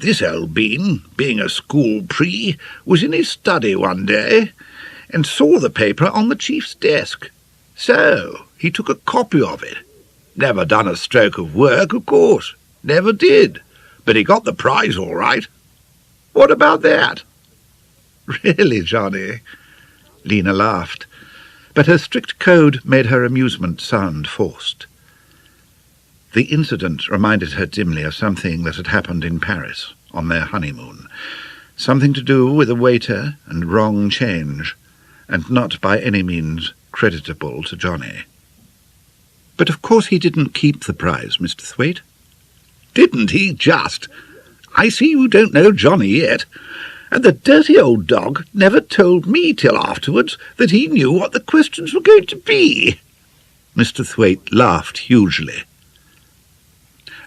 this old bean, being a school pree, was in his study one day and saw the paper on the chief's desk. So he took a copy of it. Never done a stroke of work, of course. Never did. But he got the prize all right. What about that?" "Really, Johnny?" Lina laughed, but her strict code made her amusement sound forced. The incident reminded her dimly of something that had happened in Paris on their honeymoon, something to do with a waiter and wrong change, and not by any means creditable to Johnny. "But of course he didn't keep the prize, Mr. Thwaite." "Didn't he just? I see you don't know Johnny yet. And the dirty old dog never told me till afterwards that he knew what the questions were going to be." Mr. Thwaite laughed hugely.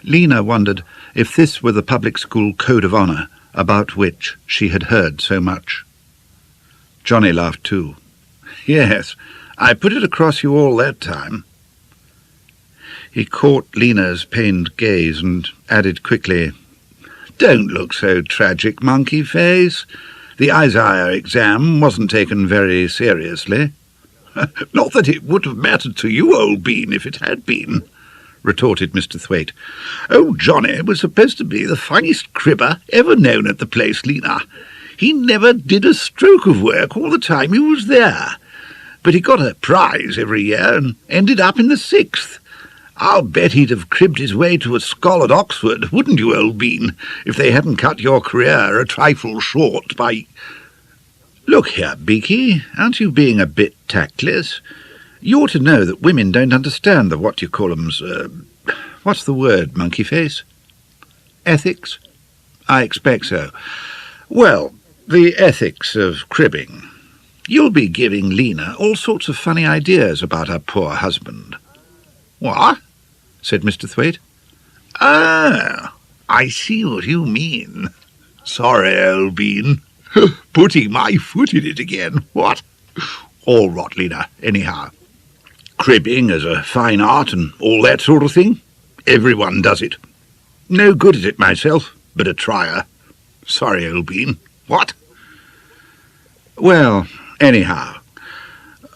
Lina wondered if this were the public school code of honour about which she had heard so much. Johnny laughed too. "Yes, I put it across you all that time." He caught Lina's pained gaze and added quickly, "Don't look so tragic, monkey face. The Isaiah exam wasn't taken very seriously." "Not that it would have mattered to you, old bean, if it had been," retorted Mr. Thwaite. "Old Johnny was supposed to be the finest cribber ever known at the place, Lina. He never did a stroke of work all the time he was there. But he got a prize every year and ended up in the 6th. I'll bet he'd have cribbed his way to a scholar at Oxford, wouldn't you, old bean, if they hadn't cut your career a trifle short by—" "Look here, Beaky, aren't you being a bit tactless? You ought to know that women don't understand the what-you-call-ems, what's the word, monkey face? Ethics? I expect so. Well, the ethics of cribbing. You'll be giving Lina all sorts of funny ideas about her poor husband." "What?" said Mr. Thwaite. "Ah, I see what you mean. Sorry, old bean. Putting my foot in it again, what? All rot, Lina, anyhow. Cribbing as a fine art and all that sort of thing. Everyone does it. No good at it myself, but a trier. Sorry, old bean. What?" "Well, anyhow,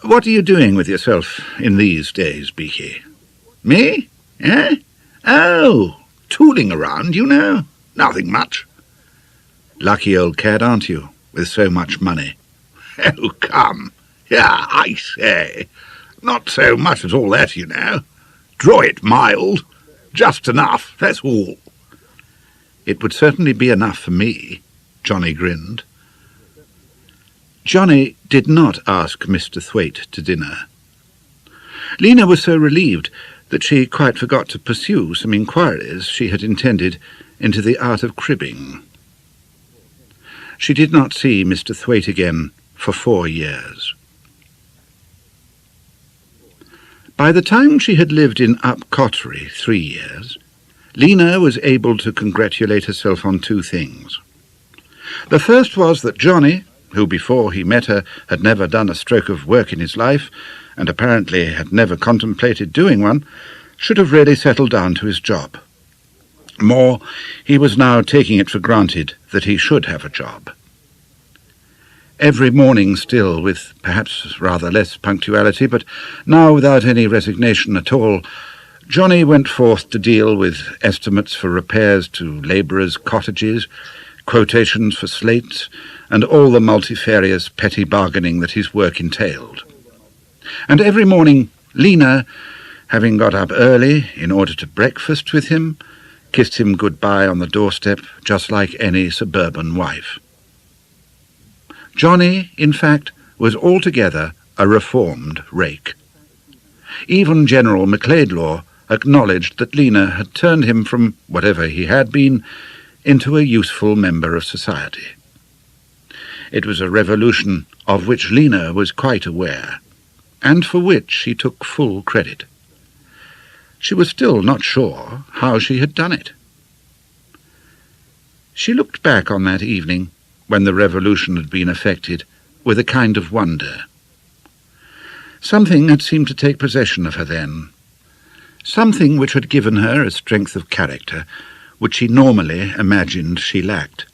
what are you doing with yourself in these days, Beaky?" "Me? Eh? Oh, tooling around, you know. Nothing much." "Lucky old cad, aren't you, with so much money?" "Oh, come. Yeah, I say. Not so much as all that, you know. Draw it mild. Just enough, that's all." "It would certainly be enough for me," Johnny grinned. Johnny did not ask Mr. Thwaite to dinner. Lina was so relieved that she quite forgot to pursue some inquiries she had intended into the art of cribbing. She did not see Mr. Thwaite again for 4 years. By the time she had lived in Upcot 3 years, Lina was able to congratulate herself on 2 things. The first was that Johnny, who before he met her had never done a stroke of work in his life, and apparently had never contemplated doing one, should have really settled down to his job. More, he was now taking it for granted that he should have a job. Every morning still, with perhaps rather less punctuality, but now without any resignation at all, Johnny went forth to deal with estimates for repairs to labourers' cottages, quotations for slates, and all the multifarious petty bargaining that his work entailed. And every morning Lina, having got up early in order to breakfast with him, kissed him good-bye on the doorstep, just like any suburban wife. Johnny, in fact, was altogether a reformed rake. Even General McLaidlaw acknowledged that Lina had turned him from whatever he had been into a useful member of society. It was a revolution of which Lina was quite aware, and for which she took full credit. She was still not sure how she had done it. She looked back on that evening, when the revolution had been effected, with a kind of wonder. Something had seemed to take possession of her then, something which had given her a strength of character which she normally imagined she lacked,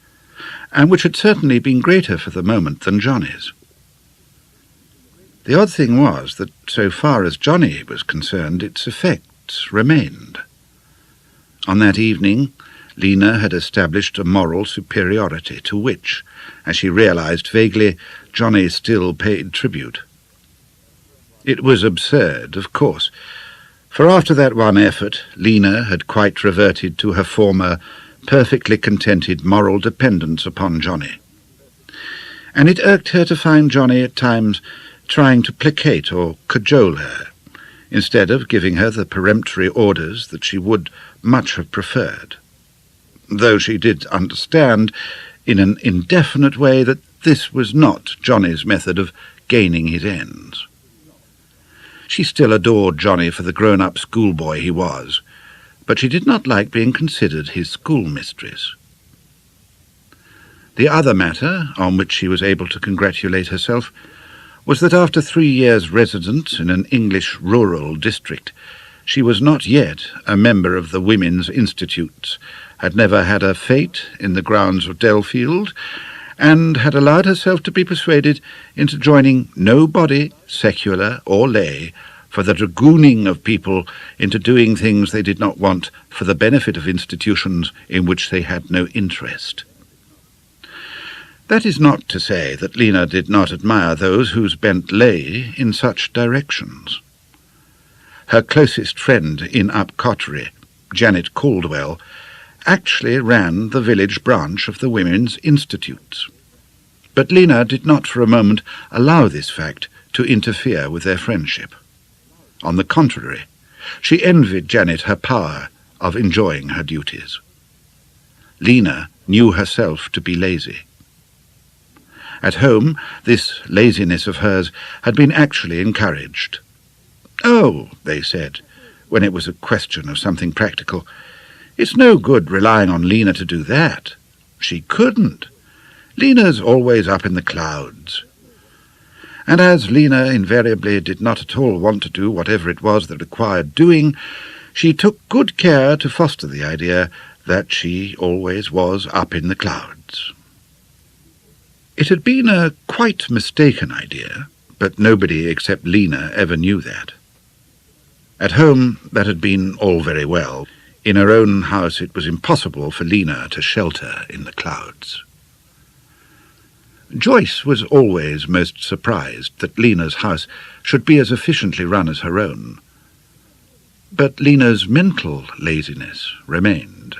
and which had certainly been greater for the moment than Johnny's. The odd thing was that, so far as Johnny was concerned, its effects remained. On that evening, Lina had established a moral superiority to which, as she realized vaguely, Johnny still paid tribute. It was absurd, of course, for after that one effort, Lina had quite reverted to her former, perfectly contented moral dependence upon Johnny. And it irked her to find Johnny at times trying to placate or cajole her, instead of giving her the peremptory orders that she would much have preferred, though she did understand, in an indefinite way, that this was not Johnny's method of gaining his ends. She still adored Johnny for the grown-up schoolboy he was, but she did not like being considered his schoolmistress. The other matter on which she was able to congratulate herself was that after 3 years' residence in an English rural district, she was not yet a member of the Women's Institutes, had never had a fete in the grounds of Dfield, and had allowed herself to be persuaded into joining no body, secular or lay, for the dragooning of people into doing things they did not want for the benefit of institutions in which they had no interest. That is not to say that Lina did not admire those whose bent lay in such directions. Her closest friend in Upcot, Janet Caldwell, actually ran the village branch of the Women's Institutes. But Lina did not for a moment allow this fact to interfere with their friendship. On the contrary, she envied Janet her power of enjoying her duties. Lina knew herself to be lazy. At home, this laziness of hers had been actually encouraged. "Oh," they said, when it was a question of something practical, "it's no good relying on Lina to do that. She couldn't. Lina's always up in the clouds." And as Lina invariably did not at all want to do whatever it was that required doing, she took good care to foster the idea that she always was up in the clouds. It had been a quite mistaken idea, but nobody except Lina ever knew that. At home, that had been all very well. In her own house it was impossible for Lina to shelter in the clouds. Joyce was always most surprised that Lina's house should be as efficiently run as her own. But Lina's mental laziness remained.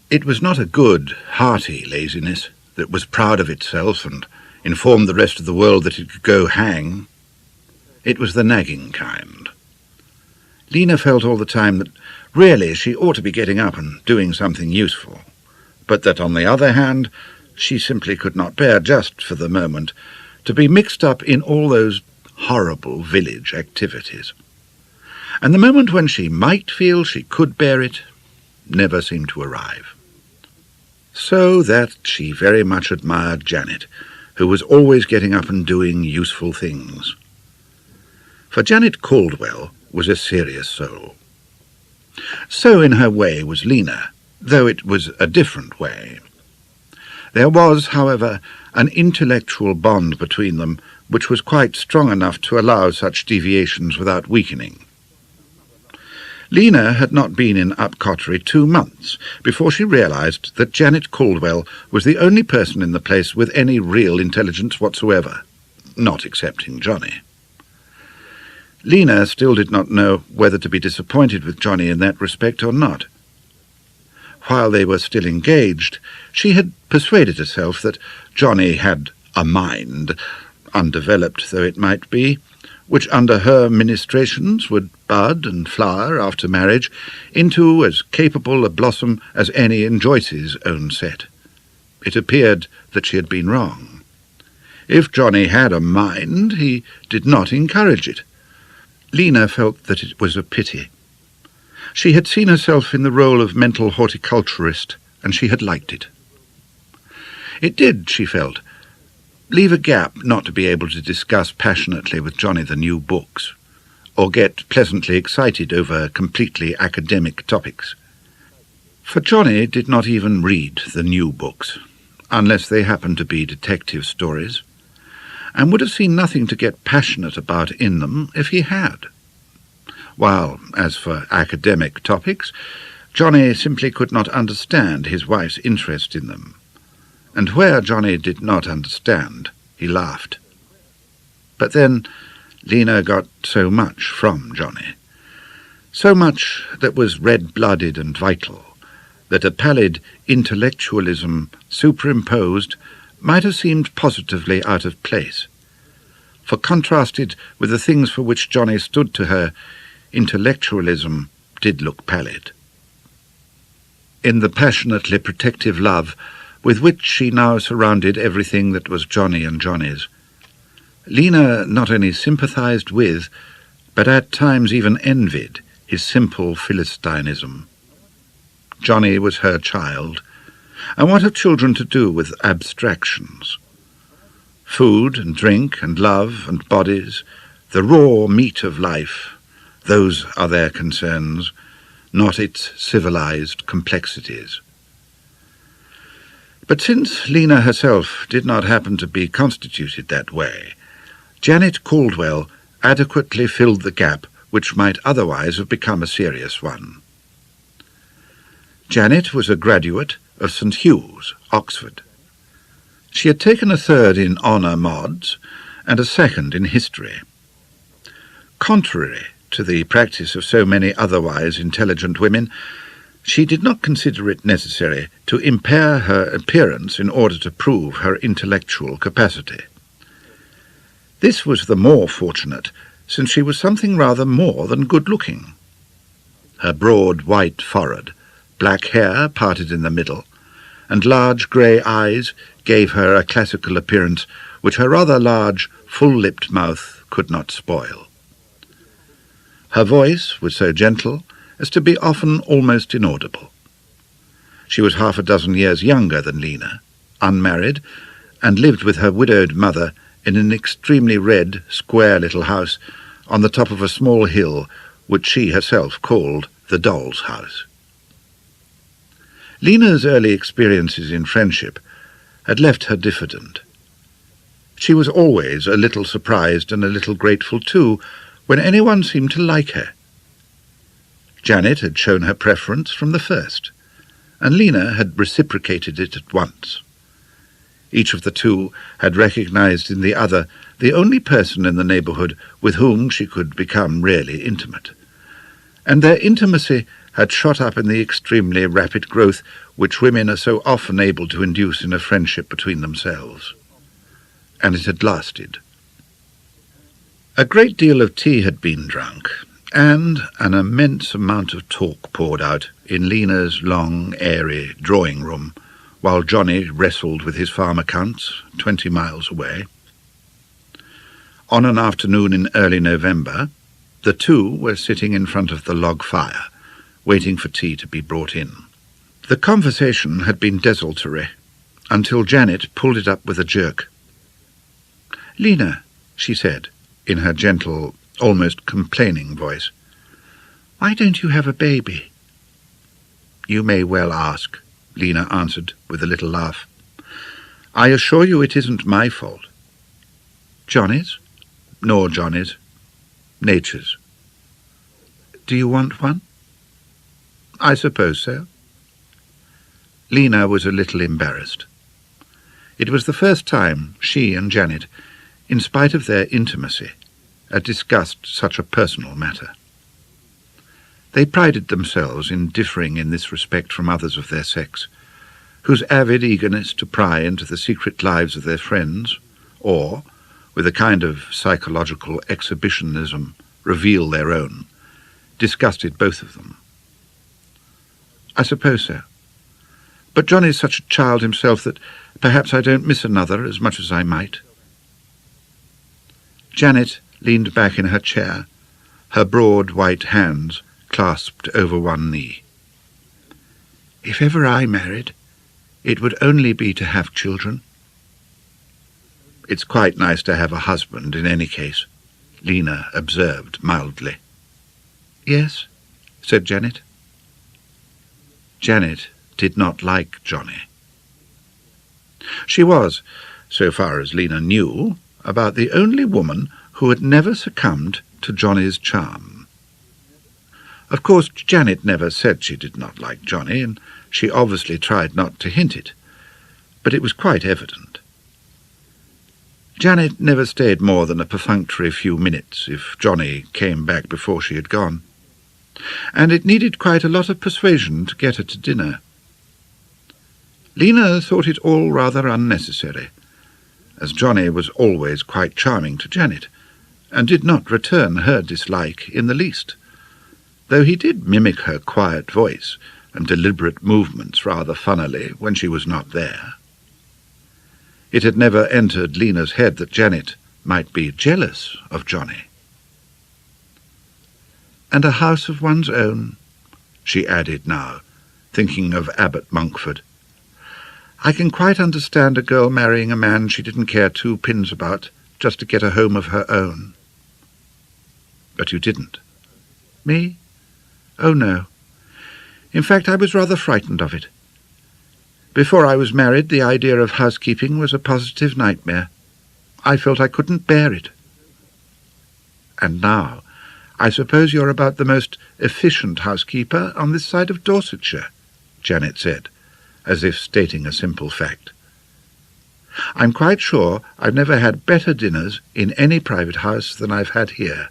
It was not a good, hearty laziness that was proud of itself and informed the rest of the world that it could go hang. It was the nagging kind. Lina felt all the time that really she ought to be getting up and doing something useful, but that on the other hand she simply could not bear, just for the moment, to be mixed up in all those horrible village activities. And the moment when she might feel she could bear it never seemed to arrive. So that she very much admired Janet, who was always getting up and doing useful things. For Janet Caldwell was a serious soul. So in her way was Lina, though it was a different way. There was, however, an intellectual bond between them which was quite strong enough to allow such deviations without weakening. Lina had not been in Upcot 2 months before she realized that Janet Caldwell was the only person in the place with any real intelligence whatsoever, not excepting Johnny. Lina still did not know whether to be disappointed with Johnny in that respect or not. While they were still engaged, she had persuaded herself that Johnny had a mind, undeveloped though it might be, which under her ministrations would bud and flower after marriage into as capable a blossom as any in Joyce's own set. It appeared that she had been wrong. If Johnny had a mind, he did not encourage it. Lina felt that it was a pity. She had seen herself in the role of mental horticulturist, and she had liked it. It did, she felt, leave a gap not to be able to discuss passionately with Johnny the new books, or get pleasantly excited over completely academic topics. For Johnny did not even read the new books, unless they happened to be detective stories, and would have seen nothing to get passionate about in them if he had. While, as for academic topics, Johnny simply could not understand his wife's interest in them, and where Johnny did not understand, he laughed. But then Lina got so much from Johnny, so much that was red-blooded and vital, that a pallid intellectualism superimposed might have seemed positively out of place, for contrasted with the things for which Johnny stood to her, intellectualism did look pallid. In the passionately protective love with which she now surrounded everything that was Johnny and Johnny's, Lina not only sympathized with, but at times even envied, his simple Philistinism. Johnny was her child, and what have children to do with abstractions? Food and drink and love and bodies, the raw meat of life, those are their concerns, not its civilized complexities. But since Lina herself did not happen to be constituted that way, Janet Caldwell adequately filled the gap which might otherwise have become a serious one. Janet was a graduate of St. Hugh's, Oxford. She had taken a third in honour mods and a second in history. Contrary to the practice of so many otherwise intelligent women, she did not consider it necessary to impair her appearance in order to prove her intellectual capacity. This was the more fortunate, since she was something rather more than good-looking. Her broad white forehead, black hair parted in the middle, and large grey eyes gave her a classical appearance which her rather large, full-lipped mouth could not spoil. Her voice was so gentle as to be often almost inaudible. She was 6 years younger than Lina, unmarried, and lived with her widowed mother in an extremely red, square little house on the top of a small hill which she herself called the Doll's House. Lina's early experiences in friendship had left her diffident. She was always a little surprised and a little grateful too when anyone seemed to like her. Janet had shown her preference from the first, and Lina had reciprocated it at once. Each of the two had recognized in the other the only person in the neighbourhood with whom she could become really intimate, and their intimacy had shot up in the extremely rapid growth which women are so often able to induce in a friendship between themselves. And it had lasted. A great deal of tea had been drunk, and an immense amount of talk poured out in Lina's long, airy drawing-room, while Johnny wrestled with his farm accounts 20 miles away. On an afternoon in early November, the two were sitting in front of the log fire, waiting for tea to be brought in. The conversation had been desultory, until Janet pulled it up with a jerk. "Lina," she said, in her gentle, almost complaining voice, "why don't you have a baby?" "You may well ask," Lina answered with a little laugh. "I assure you it isn't my fault." "Johnny's?" "Nor Johnny's. Nature's." "Do you want one?" "I suppose so." Lina was a little embarrassed. It was the first time she and Janet, in spite of their intimacy, had discussed such a personal matter. They prided themselves in differing in this respect from others of their sex, whose avid eagerness to pry into the secret lives of their friends, or, with a kind of psychological exhibitionism, reveal their own, disgusted both of them. "I suppose so. But Johnny's such a child himself that perhaps I don't miss another as much as I might." Janet leaned back in her chair, her broad white hands clasped over one knee. "If ever I married, it would only be to have children." "It's quite nice to have a husband in any case," Lina observed mildly. "Yes," said Janet. Janet did not like Johnny. She was, so far as Lina knew, about the only woman who had never succumbed to Johnny's charm. Of course, Janet never said she did not like Johnny, and she obviously tried not to hint it, but it was quite evident. Janet never stayed more than a perfunctory few minutes if Johnny came back before she had gone, and it needed quite a lot of persuasion to get her to dinner. Lina thought it all rather unnecessary, as Johnny was always quite charming to Janet, and did not return her dislike in the least, though he did mimic her quiet voice and deliberate movements rather funnily when she was not there. It had never entered Lina's head that Janet might be jealous of Johnny. "And a house of one's own," she added now, thinking of Abbot Monkford. "I can quite understand a girl marrying a man she didn't care two pins about just to get a home of her own." "But you didn't." "Me? Oh, no. In fact, I was rather frightened of it. Before I was married, the idea of housekeeping was a positive nightmare. I felt I couldn't bear it." "And now, I suppose you're about the most efficient housekeeper on this side of Dorsetshire," Janet said, as if stating a simple fact. "I'm quite sure I've never had better dinners in any private house than I've had here."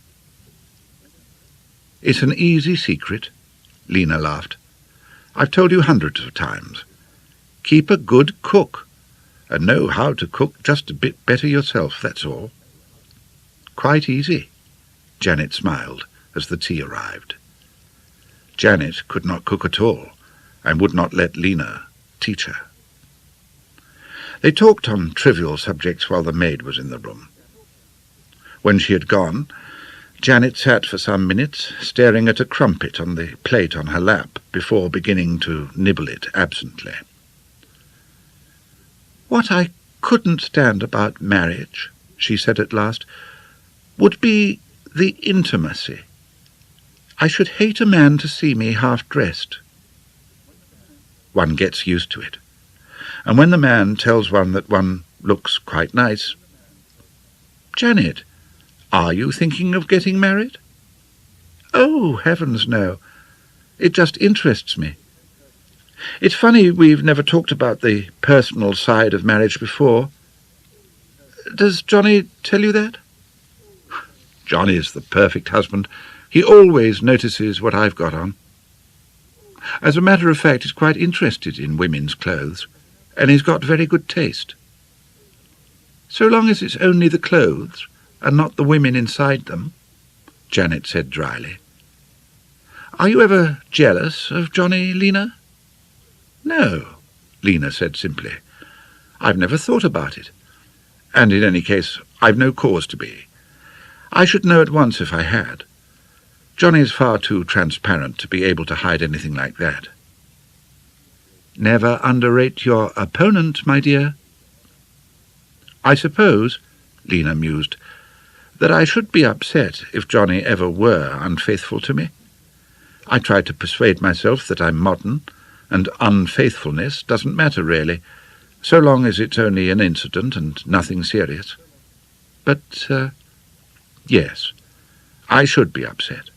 "It's an easy secret," Lina laughed. "I've told you hundreds of times. Keep a good cook, and know how to cook just a bit better yourself, that's all." "Quite easy," Janet smiled as the tea arrived. Janet could not cook at all, and would not let Lina teach her. They talked on trivial subjects while the maid was in the room. When she had gone, Janet sat for some minutes staring at a crumpet on the plate on her lap before beginning to nibble it absently. "What I couldn't stand about marriage," she said at last, "would be the intimacy. I should hate a man to see me half-dressed." "One gets used to it. And when the man tells one that one looks quite nice—" "Janet, are you thinking of getting married?" "Oh, heavens, no. It just interests me. It's funny we've never talked about the personal side of marriage before. Does Johnny tell you that?" "Johnny's the perfect husband. He always notices what I've got on. As a matter of fact, he's quite interested in women's clothes, and he's got very good taste." "So long as it's only the clothes, and not the women inside them," Janet said dryly. "Are you ever jealous of Johnny, Lina?" "No," Lina said simply. "I've never thought about it. And in any case, I've no cause to be. I should know at once if I had. Johnny's far too transparent to be able to hide anything like that." "Never underrate your opponent, my dear." "I suppose," Lina mused, "that I should be upset if Johnny ever were unfaithful to me. I try to persuade myself that I'm modern, and unfaithfulness doesn't matter really, so long as it's only an incident and nothing serious. But, yes, I should be upset.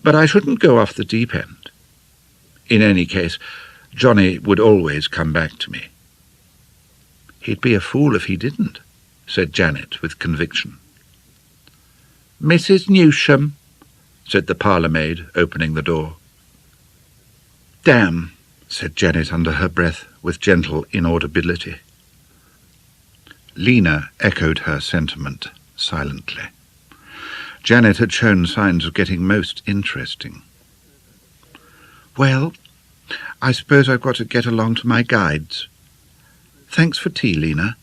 But I shouldn't go off the deep end. In any case, Johnny would always come back to me." "He'd be a fool if he didn't," said Janet with conviction. "Mrs. Newsham," said the parlour-maid, opening the door. "Damn," said Janet under her breath, with gentle inaudibility. Lina echoed her sentiment silently. Janet had shown signs of getting most interesting. "Well, I suppose I've got to get along to my guides. Thanks for tea, Lina,"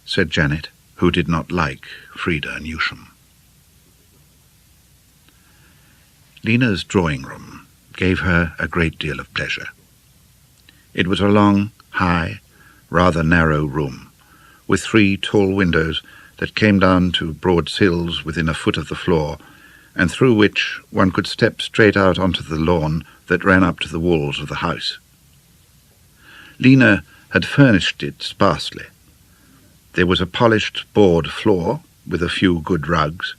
said Janet, who did not like Frida Newsham. Lina's drawing-room gave her a great deal of pleasure. It was a long, high, rather narrow room, with 3 tall windows that came down to broad sills within a foot of the floor, and through which one could step straight out onto the lawn that ran up to the walls of the house. Lina had furnished it sparsely. There was a polished board floor with a few good rugs,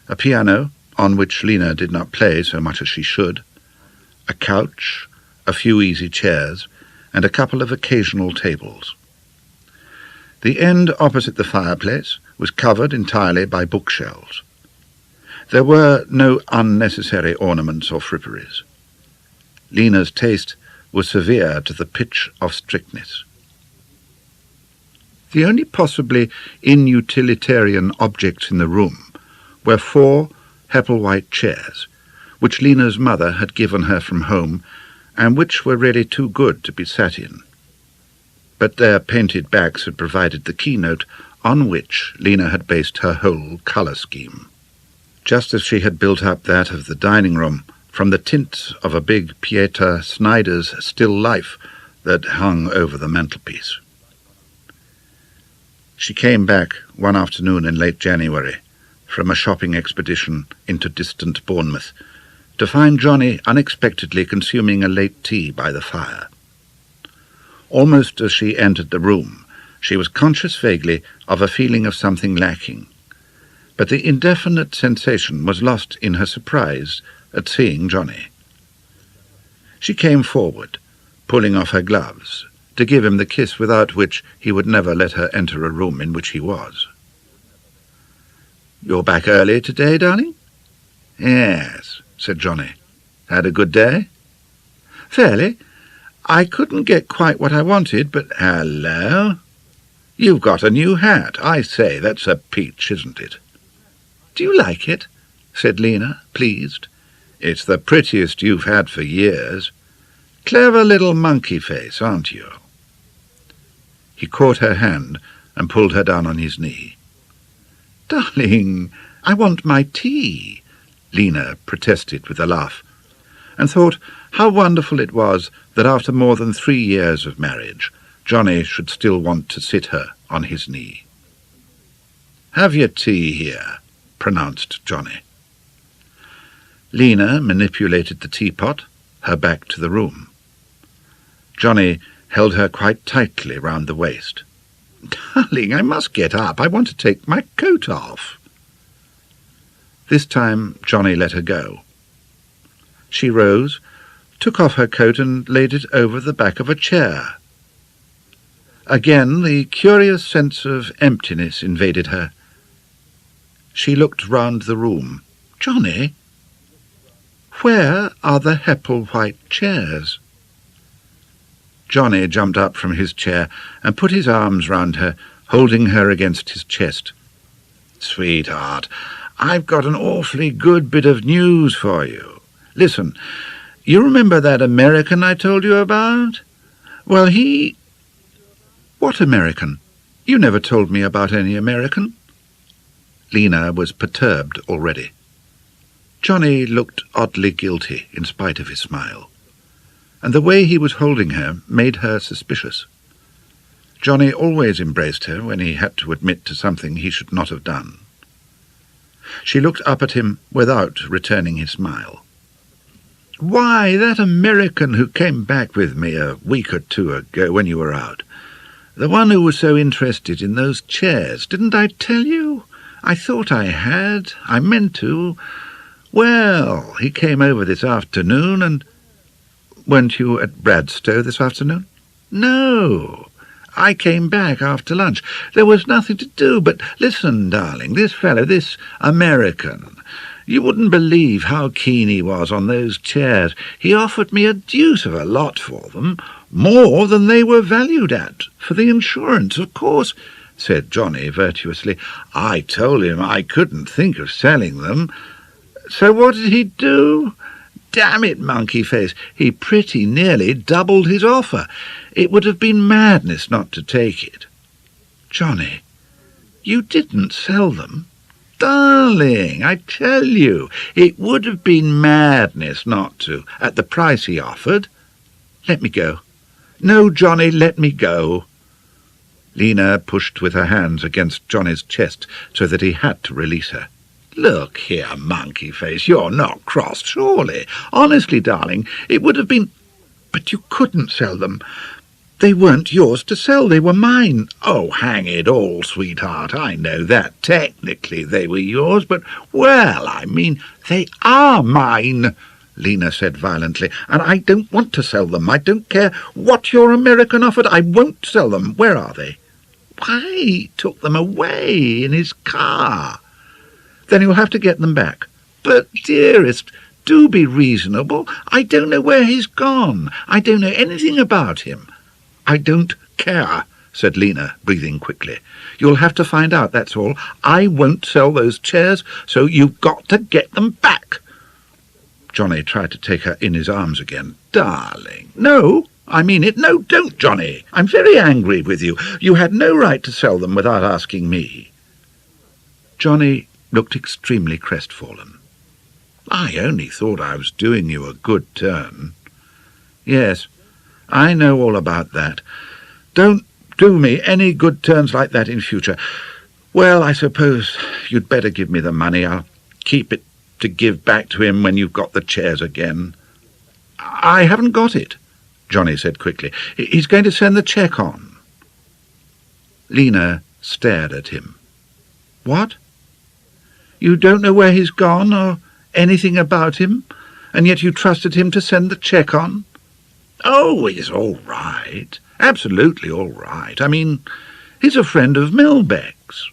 a piano on which Lina did not play so much as she should, a couch, a few easy chairs, and a couple of occasional tables. The end opposite the fireplace was covered entirely by bookshelves. There were no unnecessary ornaments or fripperies. Lina's taste was severe to the pitch of strictness. The only possibly inutilitarian objects in the room were 4 Hepplewhite chairs, which Lina's mother had given her from home, and which were really too good to be sat in. But their painted backs had provided the keynote on which Lina had based her whole colour scheme, just as she had built up that of the dining room from the tints of a big Pieter Snyder's still life that hung over the mantelpiece. She came back one afternoon in late January from a shopping expedition into distant Bournemouth to find Johnny unexpectedly consuming a late tea by the fire. Almost as she entered the room, she was conscious vaguely of a feeling of something lacking, but the indefinite sensation was lost in her surprise at seeing Johnny. She came forward, pulling off her gloves, to give him the kiss without which he would never let her enter a room in which he was. "You're back early today, darling?" "Yes," said Johnny. "Had a good day?" "Fairly. I couldn't get quite what I wanted, but—" "Hello? You've got a new hat. I say, that's a peach, isn't it?" "Do you like it?" said Lina, pleased. "It's the prettiest you've had for years. Clever little monkey face, aren't you?" He caught her hand and pulled her down on his knee. "Darling, I want my tea," Lina protested with a laugh, and thought how wonderful it was that after more than 3 years of marriage, Johnny should still want to sit her on his knee. "Have your tea here," pronounced Johnny. Lina manipulated the teapot, her back to the room. Johnny held her quite tightly round the waist. "Darling, I must get up. I want to take my coat off." This time Johnny let her go. She rose, took off her coat and laid it over the back of a chair. Again the curious sense of emptiness invaded her. She looked round the room. "Johnny, where are the Hepplewhite chairs?" Johnny jumped up from his chair and put his arms round her, holding her against his chest. "Sweetheart, I've got an awfully good bit of news for you. Listen, you remember that American I told you about? Well, he—" "What American? You never told me about any American." Lina was perturbed already. Johnny looked oddly guilty in spite of his smile, and the way he was holding her made her suspicious. Johnny always embraced her when he had to admit to something he should not have done. She looked up at him without returning his smile. "Why, that American who came back with me a week or 2 ago when you were out. The one who was so interested in those chairs. Didn't I tell you? I thought I had. I meant to. Well, he came over this afternoon and—" "Weren't you at Bradstow this afternoon?" "No. I came back after lunch. There was nothing to do, but listen, darling, this fellow, this American, you wouldn't believe how keen he was on those chairs. He offered me a deuce of a lot for them, more than they were valued at, for the insurance, of course," said Johnny virtuously. "I told him I couldn't think of selling them. So what did he do? Damn it, monkey face, he pretty nearly doubled his offer. It would have been madness not to take it." "Johnny, you didn't sell them?" "Darling, I tell you, it would have been madness not to, at the price he offered." "Let me go." "No, Johnny, let me go." Lina pushed with her hands against Johnny's chest so that he had to release her. Look here, monkey face, you're not cross, surely. Honestly, darling, it would have been... But you couldn't sell them. They weren't yours to sell, they were mine. Oh, hang it all, sweetheart, I know that. Technically they were yours, but, well, I mean, they are mine, Lina said violently, and I don't want to sell them. I don't care what your American offered. I won't sell them. Where are they? Why, he took them away in his car. Then you'll have to get them back. But, dearest, do be reasonable. I don't know where he's gone. I don't know anything about him. I don't care, said Lina, breathing quickly. You'll have to find out, that's all. I won't sell those chairs, so you've got to get them back. Johnny tried to take her in his arms again. Darling, no, I mean it. No, don't, Johnny. I'm very angry with you. You had no right to sell them without asking me. Johnny looked extremely crestfallen. I only thought I was doing you a good turn. Yes, I know all about that. Don't do me any good turns like that in future. Well, I suppose you'd better give me the money. I'll keep it to give back to him when you've got the chairs again. I haven't got it, Johnny said quickly. He's going to send the cheque on. Lina stared at him. What? You don't know where he's gone or anything about him, and yet you trusted him to send the cheque on? Oh, he's all right. Absolutely all right. I mean, he's a friend of Milbeck's.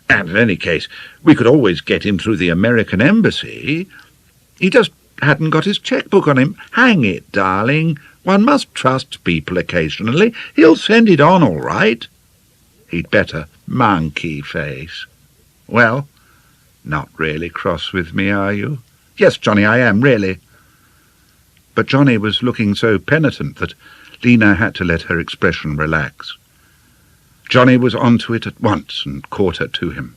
And in any case, we could always get him through the American embassy. He just hadn't got his chequebook on him. Hang it, darling. One must trust people occasionally. He'll send it on all right. He'd better. Monkey face. Well, not really cross with me, are you? Yes, Johnny, I am, really. But Johnny was looking so penitent that Lina had to let her expression relax. Johnny was on to it at once and caught her to him.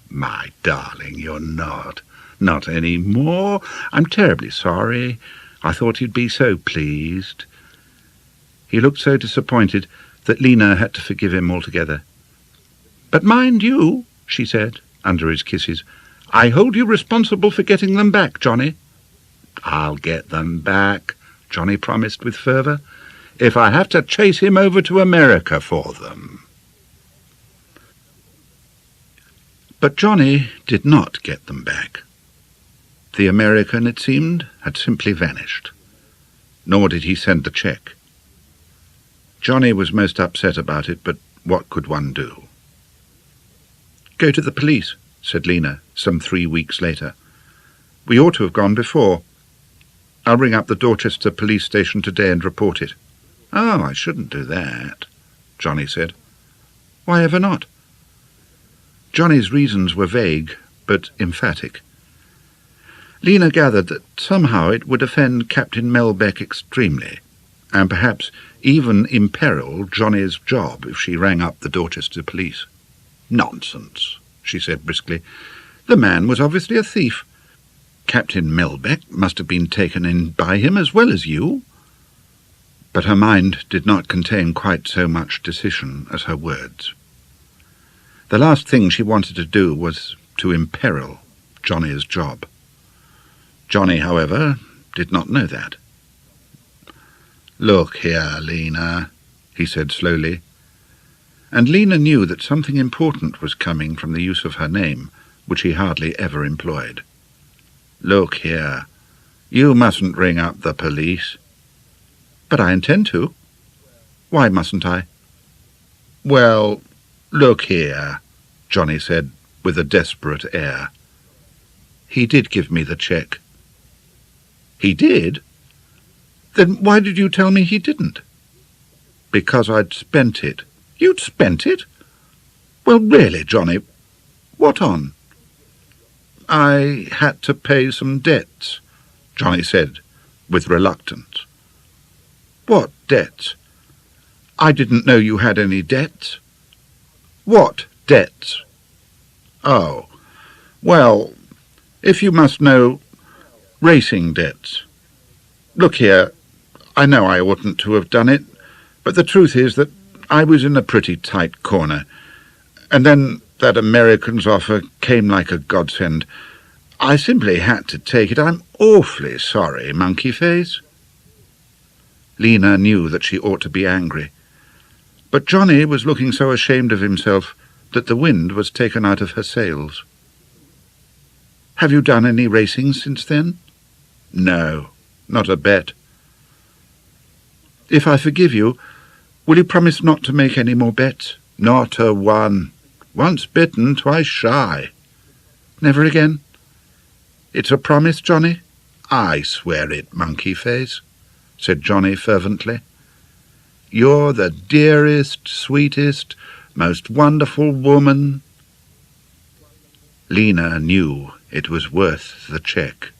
My darling, you're not. Not any more. I'm terribly sorry. I thought you'd be so pleased. He looked so disappointed that Lina had to forgive him altogether. But mind you, she said, under his kisses, I hold you responsible for getting them back, Johnny. I'll get them back, Johnny promised with fervour, if I have to chase him over to America for them. But Johnny did not get them back. The American, it seemed, had simply vanished. Nor did he send the cheque. Johnny was most upset about it, but what could one do? Go to the police, said Lina, some 3 weeks later. We ought to have gone before. I'll ring up the Dorchester police station today and report it. Oh, I shouldn't do that, Johnny said. Why ever not? Johnny's reasons were vague, but emphatic. Lina gathered that somehow it would offend Captain Melbeck extremely, and perhaps even imperil Johnny's job if she rang up the Dorchester police. Nonsense, she said briskly. The man was obviously a thief. Captain Melbeck must have been taken in by him as well as you. But her mind did not contain quite so much decision as her words. The last thing she wanted to do was to imperil Johnny's job. Johnny, however, did not know that. Look here, Lina, he said slowly, and Lina knew that something important was coming from the use of her name, which he hardly ever employed. Look here, you mustn't ring up the police. But I intend to. Why mustn't I? Well, look here, Johnny said with a desperate air. He did give me the cheque. He did? Then why did you tell me he didn't? Because I'd spent it. You'd spent it? Well, really, Johnny, what on? I had to pay some debts, Johnny said with reluctance. What debts? I didn't know you had any debts. What debts? Oh, well, if you must know, racing debts. Look here, I know I oughtn't to have done it, but the truth is that I was in a pretty tight corner, and then That American's offer came like a godsend. I simply had to take it. I'm awfully sorry, Monkey Face." Lina knew that she ought to be angry, but Johnny was looking so ashamed of himself that the wind was taken out of her sails. "Have you done any racing since then?" "No, not a bit." "If I forgive you, will you promise not to make any more bets?" "Not a one. Once bitten, twice shy." "Never again?" "It's a promise, Johnny?" "I swear it, Monkey Face," said Johnny fervently. "You're the dearest, sweetest, most wonderful woman." Lina knew it was worth the cheque.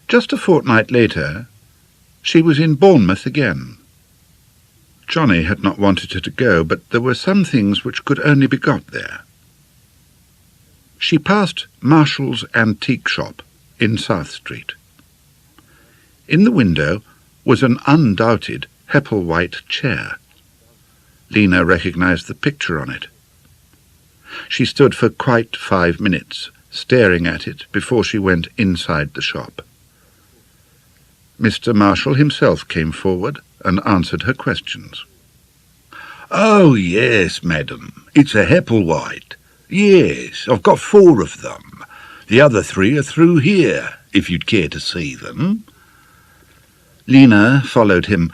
Just a fortnight later, she was in Bournemouth again. Johnny had not wanted her to go, but there were some things which could only be got there. She passed Marshall's antique shop in South Street. In the window was an undoubted Hepplewhite chair. Lina recognized the picture on it. She stood for quite 5 minutes, staring at it before she went inside the shop. Mr. Marshall himself came forward and answered her questions. "Oh, yes, madam, it's a Hepplewhite. Yes, I've got 4 of them. The other 3 are through here, if you'd care to see them." Lina followed him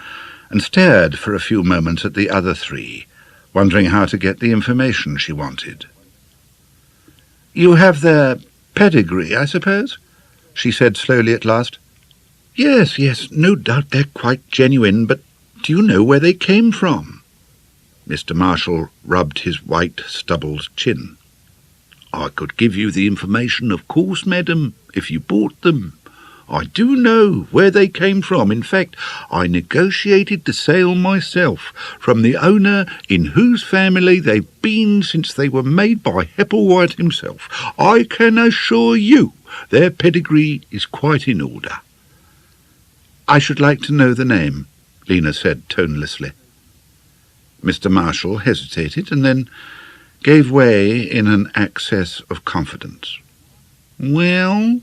and stared for a few moments at the other 3, wondering how to get the information she wanted. "You have their pedigree, I suppose?" she said slowly at last. Yes, no doubt they're quite genuine, but do you know where they came from?" Mr. Marshall rubbed his white, stubbled chin. "I could give you the information, of course, madam, if you bought them. I do know where they came from. In fact, I negotiated the sale myself from the owner in whose family they've been since they were made by Hepplewhite himself. I can assure you their pedigree is quite in order." "I should like to know the name," Lina said tonelessly. Mr. Marshall hesitated and then gave way in an access of confidence. "Well,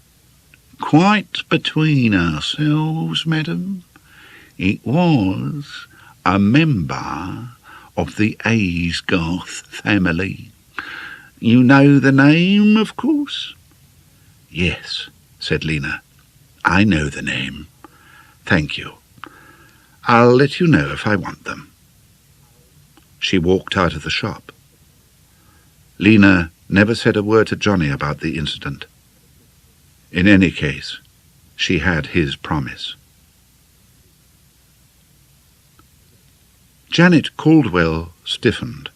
quite between ourselves, madam, it was a member of the Aysgarth family. You know the name, of course?" "Yes," said Lina. "I know the name. Thank you. I'll let you know if I want them." She walked out of the shop. Lina never said a word to Johnny about the incident. In any case, she had his promise. Janet Caldwell stiffened.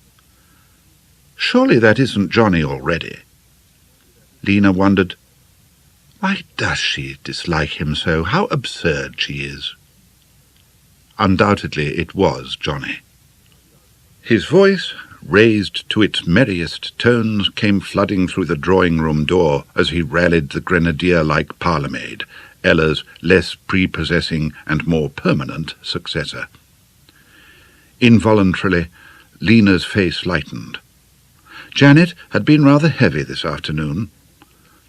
Surely that isn't Johnny already? Lina wondered, why does she dislike him so? How absurd she is. Undoubtedly it was Johnny. His voice, raised to its merriest tones, came flooding through the drawing-room door as he rallied the grenadier-like parlourmaid, Ella's less prepossessing and more permanent successor. Involuntarily, Lina's face lightened. Janet had been rather heavy this afternoon.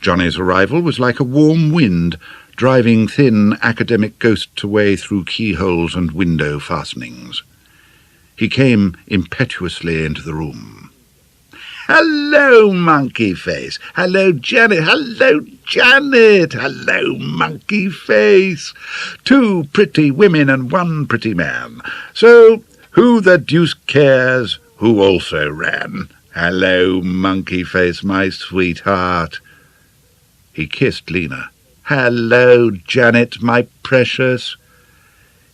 Johnny's arrival was like a warm wind, driving thin academic ghosts away through keyholes and window fastenings. He came impetuously into the room. "Hello, Monkey Face! Hello, Janet! Hello, Janet! Hello, Monkey Face! 2 pretty women and 1 pretty man. So, who the deuce cares who also ran? Hello, Monkey Face, my sweetheart." He kissed Lina. "Hello, Janet, my precious."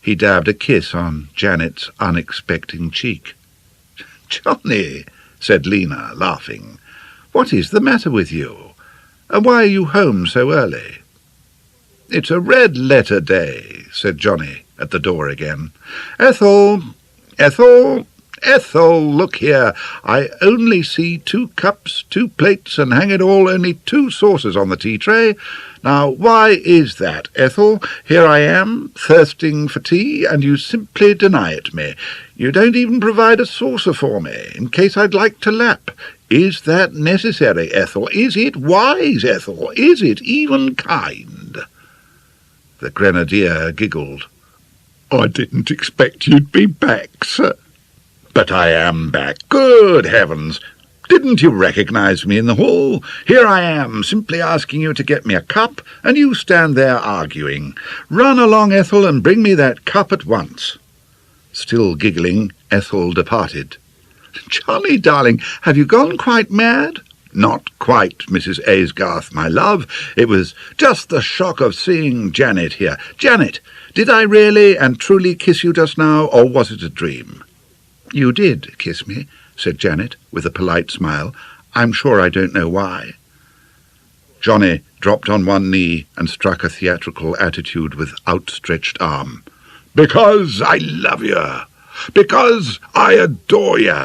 He dabbed a kiss on Janet's unexpecting cheek. "Johnny," said Lina, laughing, "what is the matter with you? Why are you home so early?" "It's a red-letter day," said Johnny at the door again. Ethel, Ethel, look here. I only see 2 cups, 2 plates, and hang it all, only 2 saucers on the tea tray. Now, why is that, Ethel? Here I am, thirsting for tea, and you simply deny it me. You don't even provide a saucer for me, in case I'd like to lap. Is that necessary, Ethel? Is it wise, Ethel? Is it even kind?" The grenadier giggled. "I didn't expect you'd be back, sir." "But I am back. Good heavens! Didn't you recognize me in the hall? Here I am, simply asking you to get me a cup, and you stand there arguing. Run along, Ethel, and bring me that cup at once." Still giggling, Ethel departed. "Johnny, darling, have you gone quite mad?" "Not quite, Mrs. Aysgarth, my love. It was just the shock of seeing Janet here. Janet, did I really and truly kiss you just now, or was it a dream?" "You did kiss me," said Janet, with a polite smile. "I'm sure I don't know why." Johnny dropped on one knee and struck a theatrical attitude with outstretched arm. "Because I love you. Because I adore you.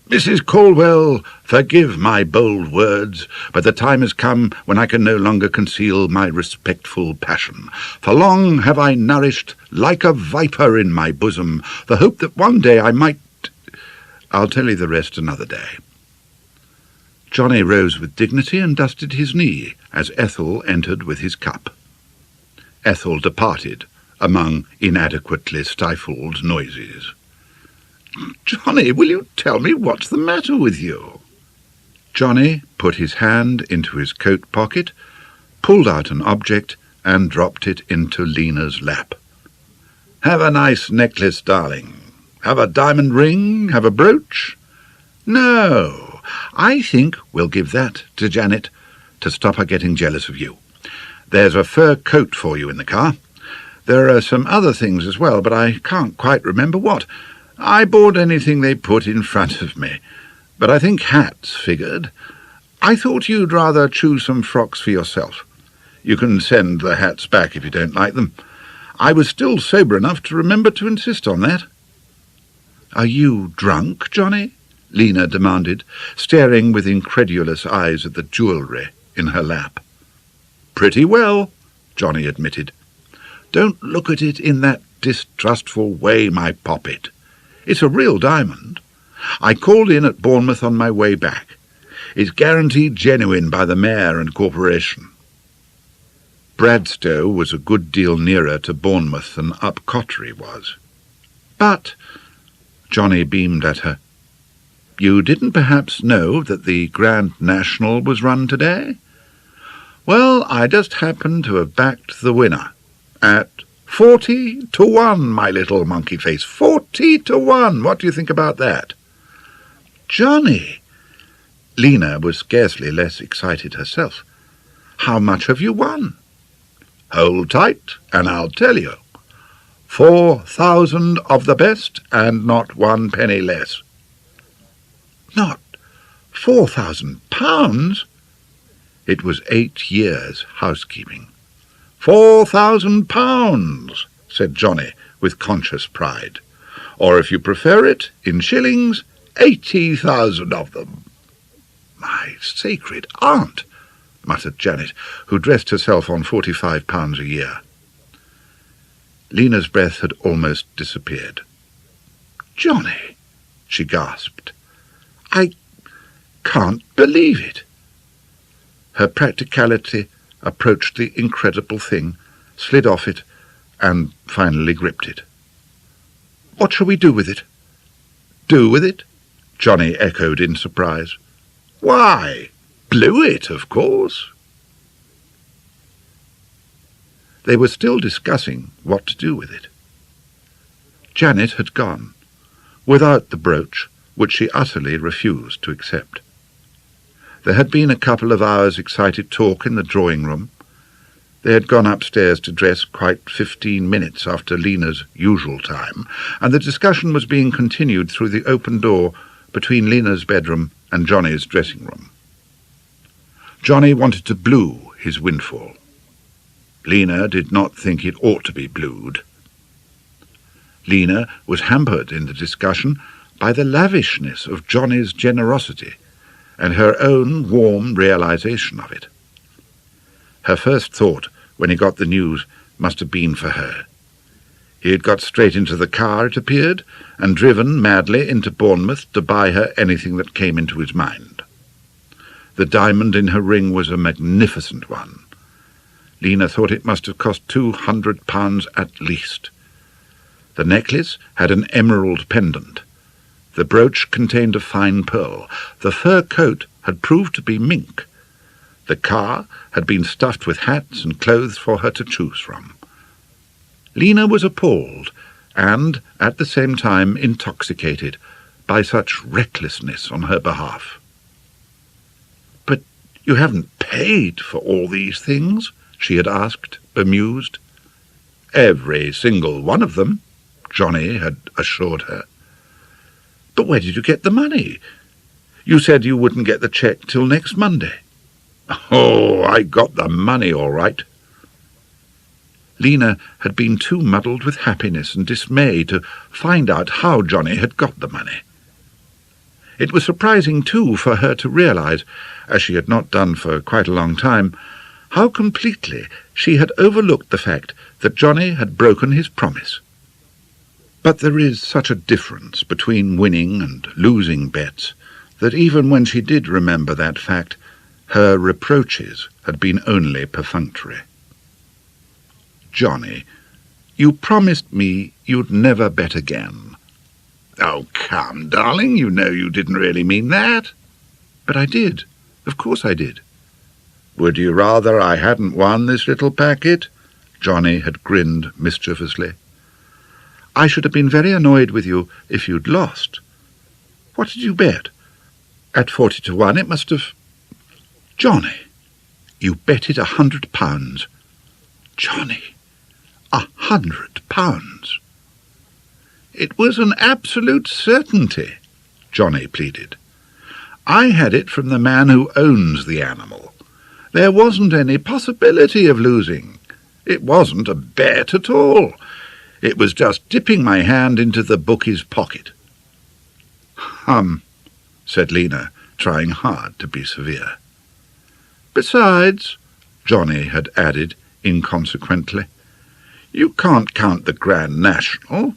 Mrs. Caldwell, forgive my bold words, but the time has come when I can no longer conceal my respectful passion. For long have I nourished, like a viper in my bosom, the hope that one day I might— I'll tell you the rest another day." Johnny rose with dignity and dusted his knee as Ethel entered with his cup. Ethel departed among inadequately stifled noises. "Johnny, will you tell me what's the matter with you?" Johnny put his hand into his coat pocket, pulled out an object, and dropped it into Lina's lap. "Have a nice necklace, darling. Have a diamond ring? Have a brooch?" "No, I think we'll give that to Janet to stop her getting jealous of you. There's a fur coat for you in the car. There are some other things as well, but I can't quite remember what. I bought anything they put in front of me, but I think hats figured. I thought you'd rather choose some frocks for yourself. You can send the hats back if you don't like them. I was still sober enough to remember to insist on that." "Are you drunk, Johnny?" Lina demanded, staring with incredulous eyes at the jewellery in her lap. "Pretty well," Johnny admitted. "Don't look at it in that distrustful way, my poppet. It's a real diamond. I called in at Bournemouth on my way back. It's guaranteed genuine by the mayor and corporation." Bradstow was a good deal nearer to Bournemouth than Upcot was. "But—" Johnny beamed at her. "You didn't perhaps know that the Grand National was run today? Well, I just happened to have backed the winner. At 40-1, my little monkey face. 40-1. What do you think about that?" "Johnny!" Lina was scarcely less excited herself. "How much have you won?" "Hold tight, and I'll tell you. 4,000 of the best, and not 1 penny less." "Not £4,000? It was 8 years' housekeeping. £4,000, said Johnny with conscious pride. "Or if you prefer it, in shillings, 80,000 of them." "My sacred aunt," muttered Janet, who dressed herself on £45 a year. Lina's breath had almost disappeared. "Johnny," she gasped, "I can't believe it." Her practicality approached the incredible thing, slid off it, and finally gripped it. "What shall we do with it?" "Do with it?" Johnny echoed in surprise. "Why, blew it, of course." They were still discussing what to do with it. Janet had gone, without the brooch, which she utterly refused to accept. There had been a couple of hours' excited talk in the drawing-room. They had gone upstairs to dress quite 15 minutes after Lina's usual time, and the discussion was being continued through the open door between Lina's bedroom and Johnny's dressing-room. Johnny wanted to blue his windfall. Lina did not think it ought to be blued. Lina was hampered in the discussion by the lavishness of Johnny's generosity and her own warm realization of it. Her first thought when he got the news must have been for her. He had got straight into the car, it appeared, and driven madly into Bournemouth to buy her anything that came into his mind. The diamond in her ring was a magnificent one. Lina thought it must have cost £200 at least. The necklace had an emerald pendant. The brooch contained a fine pearl. The fur coat had proved to be mink. The car had been stuffed with hats and clothes for her to choose from. Lina was appalled and, at the same time, intoxicated by such recklessness on her behalf. "But you haven't paid for all these things?" she had asked, bemused. "Every single one of them," Johnny had assured her. "But where did you get the money? You said you wouldn't get the cheque till next Monday." "Oh, I got the money all right." Lina had been too muddled with happiness and dismay to find out how Johnny had got the money. It was surprising, too, for her to realize, as she had not done for quite a long time, how completely she had overlooked the fact that Johnny had broken his promise. But there is such a difference between winning and losing bets that even when she did remember that fact, her reproaches had been only perfunctory. "Johnny, you promised me you'd never bet again." "Oh, come, darling, you know you didn't really mean that." "But I did. Of course I did." "Would you rather I hadn't won this little packet?" Johnny had grinned mischievously. "I should have been very annoyed with you if you'd lost." "What did you bet?" "At 40 to 1 it must have—" "Johnny, you betted £100. Johnny, £100. "It was an absolute certainty," Johnny pleaded. "I had it from the man who owns the animal. There wasn't any possibility of losing. It wasn't a bet at all. It was just dipping my hand into the bookie's pocket." Said Lina, trying hard to be severe. "Besides," Johnny had added inconsequently, "you can't count the Grand National.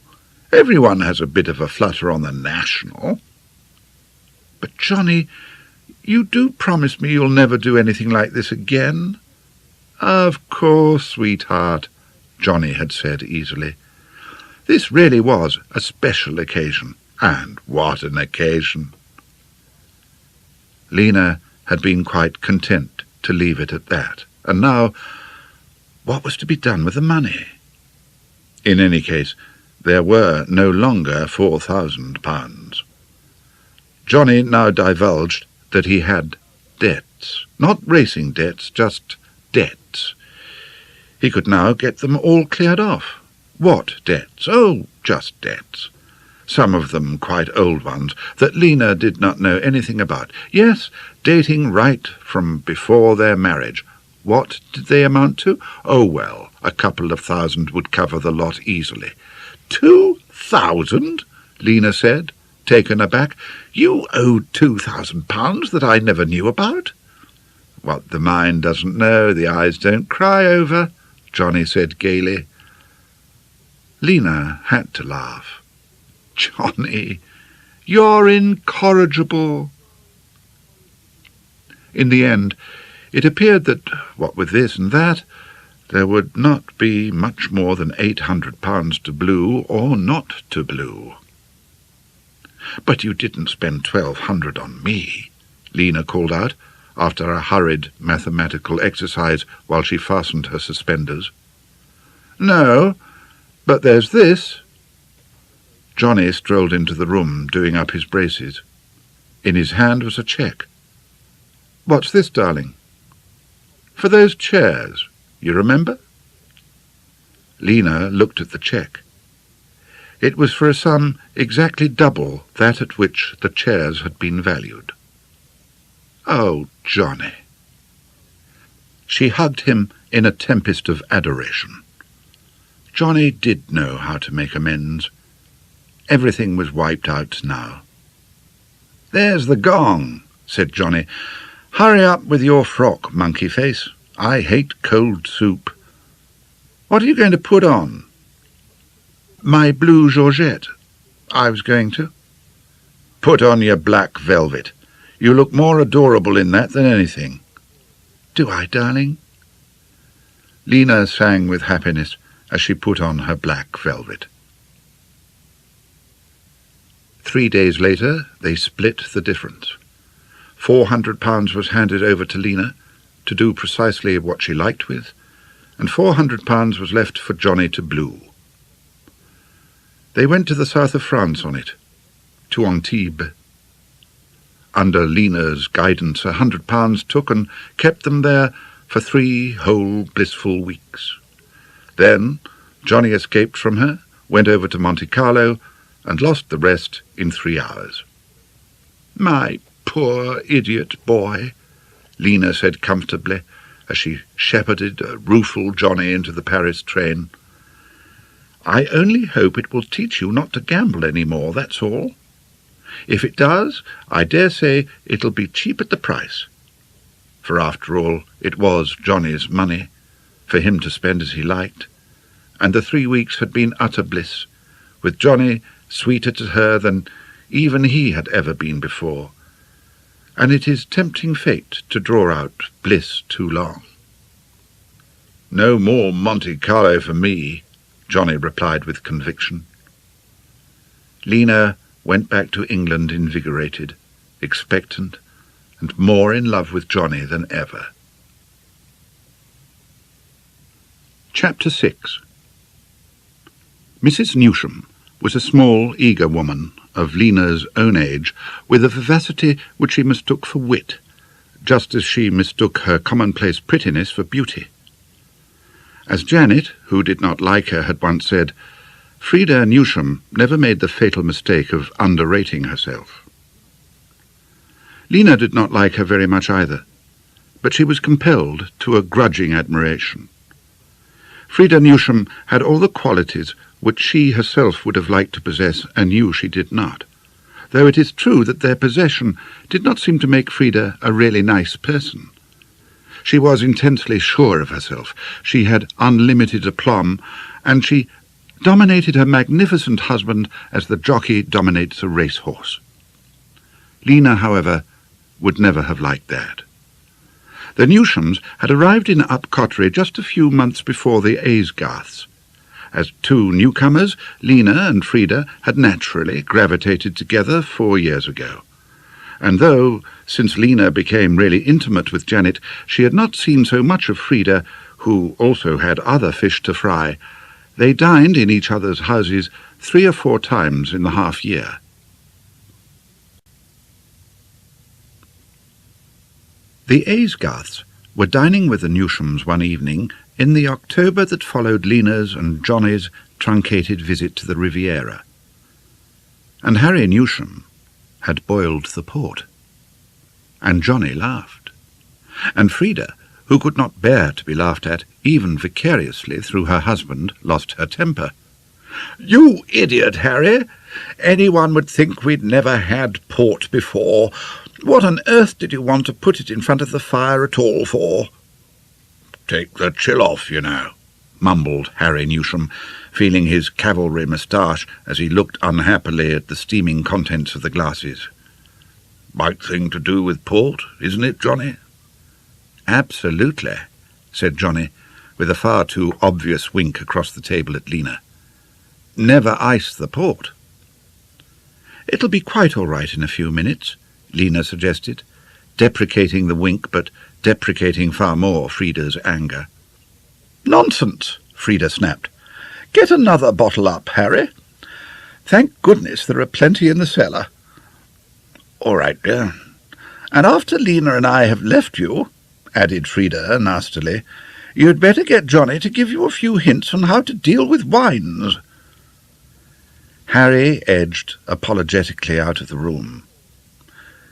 Everyone has a bit of a flutter on the National." "But, Johnny, you do promise me you'll never do anything like this again?" "Of course, sweetheart," Johnny had said easily. This really was a special occasion, and what an occasion. Lina had been quite content to leave it at that, and now, what was to be done with the money? In any case, there were no longer £4,000. Johnny now divulged that he had debts, not racing debts, just debts. He could now get them all cleared off. What debts? Oh, just debts. Some of them quite old ones, that Lina did not know anything about. Yes, dating right from before their marriage. What did they amount to? Oh, well, a couple of thousand would cover the lot easily. 2,000? Lina said, taken aback. You owed £2,000 that I never knew about? What the mind doesn't know, the eyes don't cry over, Johnny said gaily. Lina had to laugh. Johnny, you're incorrigible. In the end, it appeared that, what with this and that, there would not be much more than £800 to blue or not to blue. But you didn't spend £1,200 on me, Lina called out, after a hurried mathematical exercise while she fastened her suspenders. No, but there's this. Johnny strolled into the room, doing up his braces. In his hand was a cheque. What's this, darling? For those chairs, you remember? Lina looked at the cheque. It was for a sum exactly double that at which the chairs had been valued. Oh, Johnny! She hugged him in a tempest of adoration. Johnny did know how to make amends. Everything was wiped out now. "There's the gong," said Johnny. "Hurry up with your frock, monkey face. I hate cold soup. What are you going to put on?" "My blue georgette. I was going to." "Put on your black velvet. You look more adorable in that than anything." "Do I, darling?" Lina sang with happiness as she put on her black velvet. 3 days later they split the difference. £400 was handed over to Lina to do precisely what she liked with, and £400 was left for Johnny to blue. They went to the south of France on it, to Antibes. Under Lina's guidance, £100 took and kept them there for 3 whole blissful weeks. Then Johnny escaped from her, went over to Monte Carlo, and lost the rest in 3 hours. "My poor idiot boy," Lina said comfortably as she shepherded a rueful Johnny into the Paris train. "I only hope it will teach you not to gamble any more, that's all. If it does, I dare say it'll be cheap at the price." For after all, it was Johnny's money, for him to spend as he liked, and the 3 weeks had been utter bliss, with Johnny sweeter to her than even he had ever been before, and it is tempting fate to draw out bliss too long. "No more Monte Carlo for me," Johnny replied with conviction. Lina went back to England invigorated, expectant, and more in love with Johnny than ever. Chapter 6. Mrs. Newsham was a small, eager woman of Lina's own age, with a vivacity which she mistook for wit, just as she mistook her commonplace prettiness for beauty. As Janet, who did not like her, had once said, Frida Newsham never made the fatal mistake of underrating herself. Lina did not like her very much either, but she was compelled to a grudging admiration. Frida Newsham had all the qualities which she herself would have liked to possess and knew she did not, though it is true that their possession did not seem to make Frida a really nice person. She was intensely sure of herself, she had unlimited aplomb, and she dominated her magnificent husband as the jockey dominates a racehorse. Lina, however, would never have liked that. The Newshams had arrived in Upcot just a few months before the Aysgarths. As 2 newcomers, Lina and Frida had naturally gravitated together 4 years ago. And though, since Lina became really intimate with Janet, she had not seen so much of Frida, who also had other fish to fry, they dined in each other's houses 3 or 4 times in the half-year. The Aysgarths were dining with the Newshams one evening in the October that followed Lina's and Johnny's truncated visit to the Riviera. And Harry Newsham had boiled the port. And Johnny laughed. And Frida, who could not bear to be laughed at, even vicariously through her husband, lost her temper. "You idiot, Harry! Anyone would think we'd never had port before. What on earth did you want to put it in front of the fire at all for?" "Take the chill off, you know," mumbled Harry Newsham, feeling his cavalry moustache as he looked unhappily at the steaming contents of the glasses. "Right thing to do with port, isn't it, Johnny?" "Absolutely," said Johnny, with a far too obvious wink across the table at Lina. "Never ice the port." "It'll be quite all right in a few minutes," Lina suggested, deprecating the wink, but deprecating far more Frida's anger. "Nonsense," Frida snapped. "Get another bottle up, Harry. Thank goodness there are plenty in the cellar." "All right, dear. And after Lina and I have left you," added Frida nastily, "you'd better get Johnny to give you a few hints on how to deal with wines." Harry edged apologetically out of the room.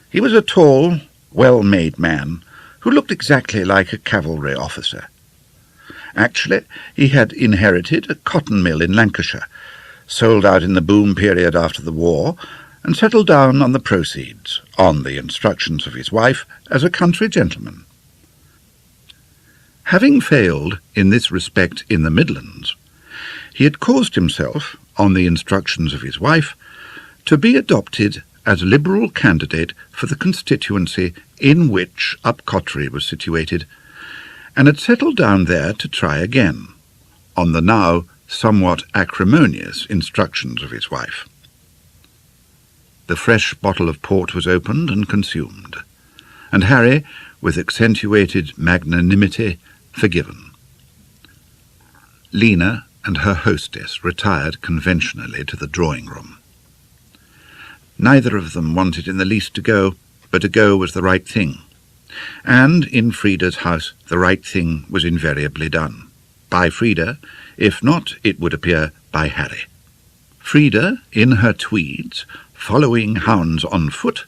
He was a tall, well-made man who looked exactly like a cavalry officer. Actually, he had inherited a cotton mill in Lancashire, sold out in the boom period after the war, and settled down on the proceeds, on the instructions of his wife, as a country gentleman. Having failed in this respect in the Midlands, he had caused himself, on the instructions of his wife, to be adopted as Liberal candidate for the constituency in which Upcot was situated, and had settled down there to try again, on the now somewhat acrimonious instructions of his wife. The fresh bottle of port was opened and consumed, and Harry, with accentuated magnanimity, forgiven. Lina and her hostess retired conventionally to the drawing-room. Neither of them wanted in the least to go, but to go was the right thing, and in Frida's house the right thing was invariably done. By Frida, if not, it would appear, by Harry. Frida, in her tweeds, following hounds on foot,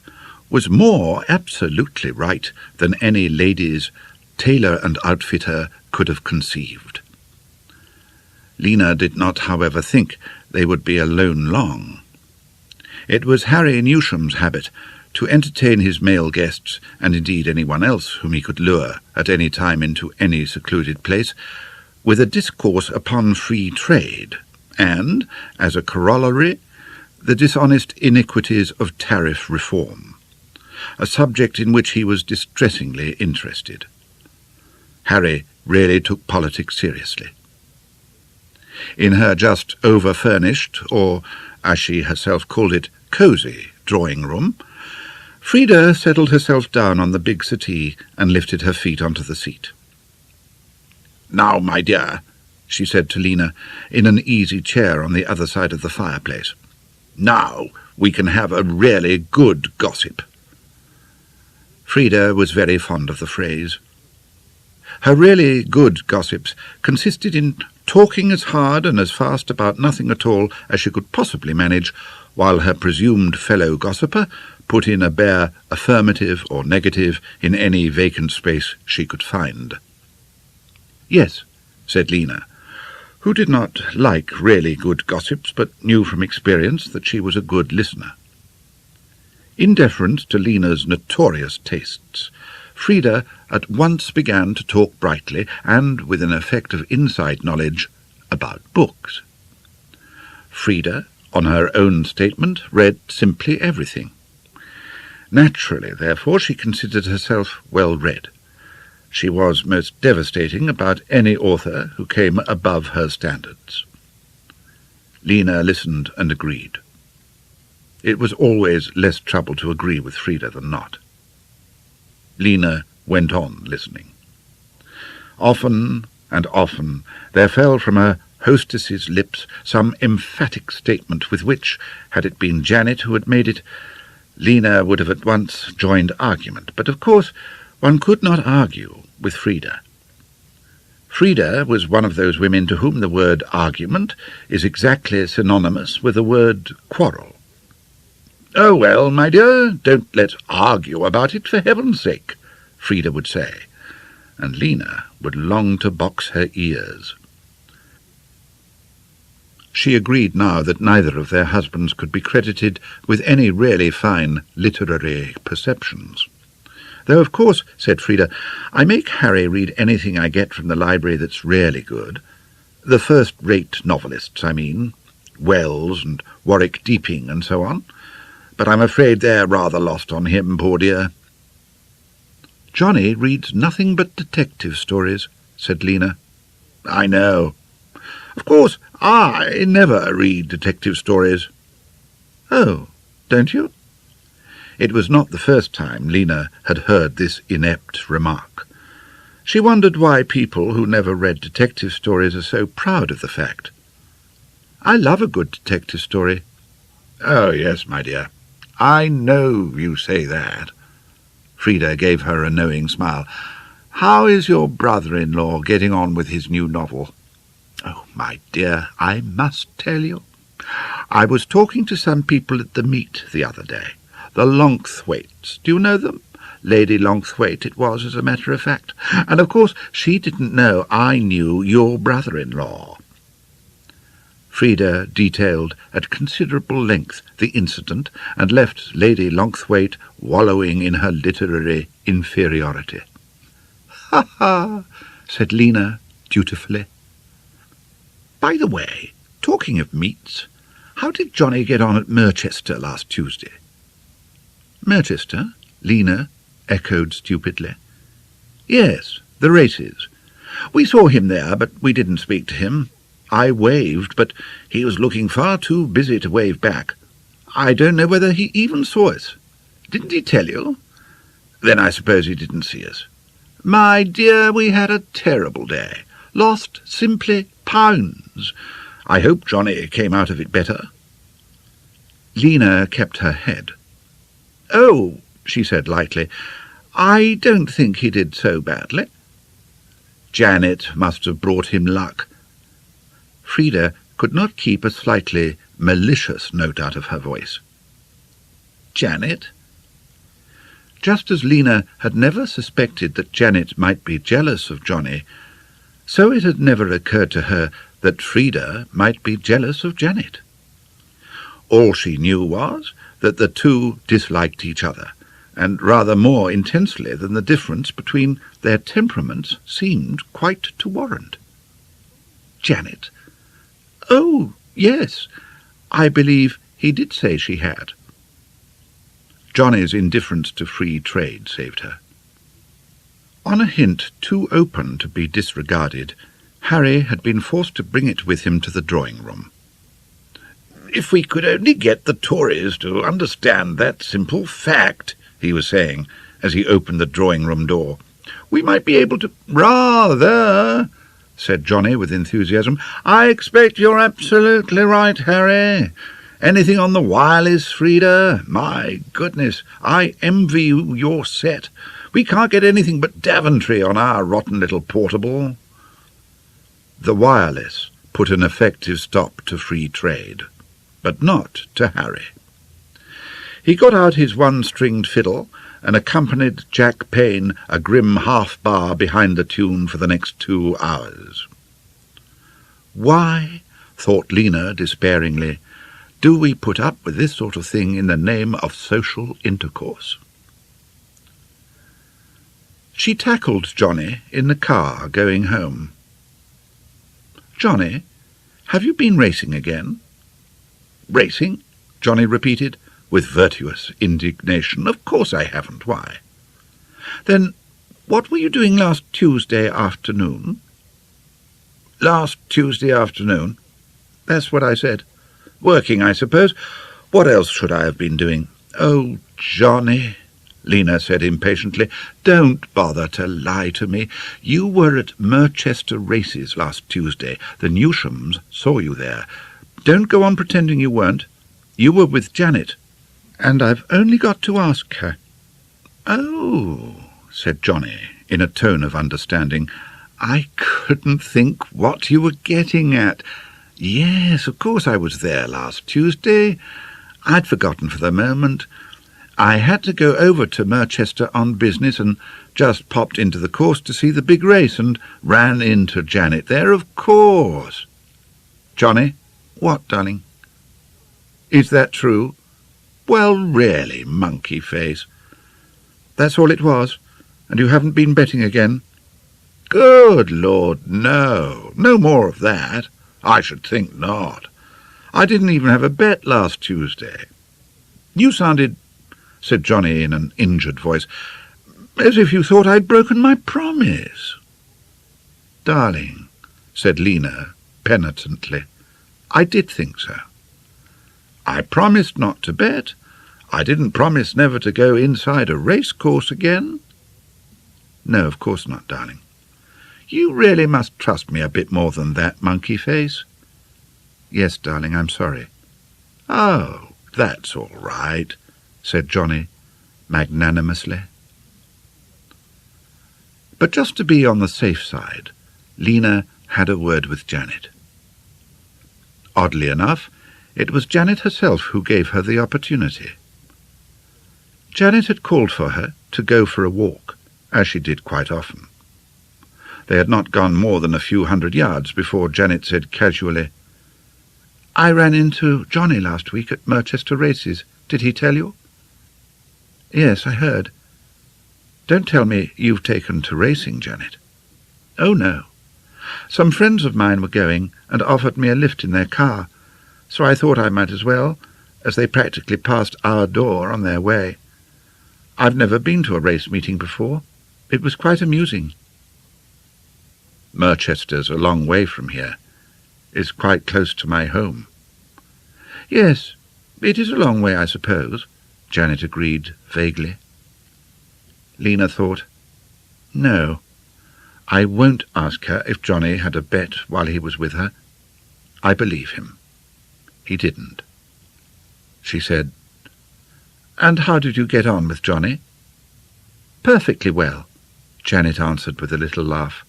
was more absolutely right than any lady's tailor and outfitter could have conceived. Lina did not, however, think they would be alone long. It was Harry Newsham's habit to entertain his male guests, and indeed anyone else whom he could lure at any time into any secluded place, with a discourse upon free trade, and, as a corollary, the dishonest iniquities of tariff reform, a subject in which he was distressingly interested. Harry really took politics seriously. In her just over-furnished, or, as she herself called it, cosy drawing-room, Frida settled herself down on the big settee and lifted her feet onto the seat. "Now, my dear," she said to Lina, in an easy chair on the other side of the fireplace, "now we can have a really good gossip." Frida was very fond of the phrase. Her really good gossips consisted in talking as hard and as fast about nothing at all as she could possibly manage, while her presumed fellow gossiper put in a bare affirmative or negative in any vacant space she could find. "Yes," said Lina, who did not like really good gossips, but knew from experience that she was a good listener. In deference to Lina's notorious tastes, Frida at once began to talk brightly, and with an effect of inside knowledge, about books. Frida, on her own statement, read simply everything. Naturally, therefore, she considered herself well read. She was most devastating about any author who came above her standards. Lina listened and agreed. It was always less trouble to agree with Frida than not. Lina went on listening. Often and often there fell from her hostess's lips some emphatic statement with which, had it been Janet who had made it, Lina would have at once joined argument. But of course one could not argue with Frida. Frida was one of those women to whom the word argument is exactly synonymous with the word quarrel. "Oh, well, my dear, don't let's argue about it, for heaven's sake," Frida would say, and Lina would long to box her ears. She agreed now that neither of their husbands could be credited with any really fine literary perceptions. "Though, of course," said Frida, "I make Harry read anything I get from the library that's really good. The first-rate novelists, I mean, Wells and Warwick Deeping and so on. But I'm afraid they're rather lost on him, poor dear." "Johnny reads nothing but detective stories," said Lina. "I know. Of course, I never read detective stories." "Oh, don't you?" It was not the first time Lina had heard this inept remark. She wondered why people who never read detective stories are so proud of the fact. "I love a good detective story." "Oh, yes, my dear. I know you say that." Frida gave her a knowing smile. "How is your brother-in-law getting on with his new novel?" "Oh, my dear, I must tell you. I was talking to some people at the meet the other day. The Longthwaites. Do you know them? Lady Longthwaite it was, as a matter of fact. And, of course, she didn't know I knew your brother-in-law." Frida detailed at considerable length the incident and left Lady Longthwaite wallowing in her literary inferiority. "Ha ha!" said Lina dutifully. "By the way, talking of meets, how did Johnny get on at Merchester last Tuesday?" "Merchester?" Lina echoed stupidly. "Yes, the races. We saw him there, but we didn't speak to him. I waved, but he was looking far too busy to wave back. I don't know whether he even saw us. Didn't he tell you? Then I suppose he didn't see us. My dear, we had a terrible day. Lost simply pounds. I hope Johnny came out of it better." Lina kept her head. "Oh," she said lightly, "I don't think he did so badly." "Janet must have brought him luck." Frida could not keep a slightly malicious note out of her voice. "Janet?" Just as Lina had never suspected that Janet might be jealous of Johnny, so it had never occurred to her that Frida might be jealous of Janet. All she knew was that the two disliked each other, and rather more intensely than the difference between their temperaments seemed quite to warrant. "Janet? Oh, yes, I believe he did say she had." Johnny's indifference to free trade saved her. On a hint too open to be disregarded, Harry had been forced to bring it with him to the drawing-room. "If we could only get the Tories to understand that simple fact," he was saying, as he opened the drawing-room door, "we might be able to—" "Rather," said Johnny with enthusiasm. "I expect you're absolutely right, Harry. Anything on the wireless, Frida? My goodness, I envy you your set. We can't get anything but Daventry on our rotten little portable." The wireless put an effective stop to free trade, but not to Harry. He got out his one-stringed fiddle and accompanied Jack Payne a grim half-bar behind the tune for the next 2 hours. "Why," thought Lina despairingly, "do we put up with this sort of thing in the name of social intercourse?" She tackled Johnny in the car going home. "Johnny, have you been racing again?" "Racing?" Johnny repeated, with virtuous indignation. "Of course I haven't. Why?" "Then what were you doing last Tuesday afternoon?" "Last Tuesday afternoon?" "That's what I said. Working, I suppose. What else should I have been doing?" "Oh, Johnny," Lina said impatiently, "don't bother to lie to me. You were at Merchester races last Tuesday. The Newshams saw you there. Don't go on pretending you weren't. You were with Janet, and I've only got to ask her." "Oh," said Johnny, in a tone of understanding. "I couldn't think what you were getting at. Yes, of course I was there last Tuesday. I'd forgotten for the moment. I had to go over to Merchester on business and just popped into the course to see the big race and ran into Janet there, of course." "Johnny?" "What, darling?" "Is that true?" "Well, really, monkey face." "That's all it was? And you haven't been betting again?" "Good Lord, no. No more of that. I should think not. I didn't even have a bet last Tuesday." "You sounded," said Johnny in an injured voice, "as if you thought I'd broken my promise." "Darling," said Lina penitently, "I did think so. I promised not to bet. I didn't promise never to go inside a racecourse again." "No, of course not, darling." "You really must trust me a bit more than that, monkey face." "Yes, darling, I'm sorry." "Oh, that's all right," said Johnny magnanimously. But just to be on the safe side, Lina had a word with Janet. Oddly enough, it was Janet herself who gave her the opportunity. Janet had called for her to go for a walk, as she did quite often. They had not gone more than a few 100 yards before Janet said casually, I ran into Johnny last week at Merchester races. Did he tell you?" "Yes, I heard." "Don't tell me you've taken to racing, Janet." "Oh, no. Some friends of mine were going and offered me a lift in their car, so I thought I might as well, as they practically passed our door on their way. I've never been to a race meeting before. It was quite amusing." "Merchester's a long way from here. It's quite close to my home." "Yes, it is a long way, I suppose," Janet agreed vaguely. Lina thought, "No, I won't ask her if Johnny had a bet while he was with her. I believe him. He didn't." She said, "And how did you get on with Johnny?" "Perfectly well," Janet answered with a little laugh.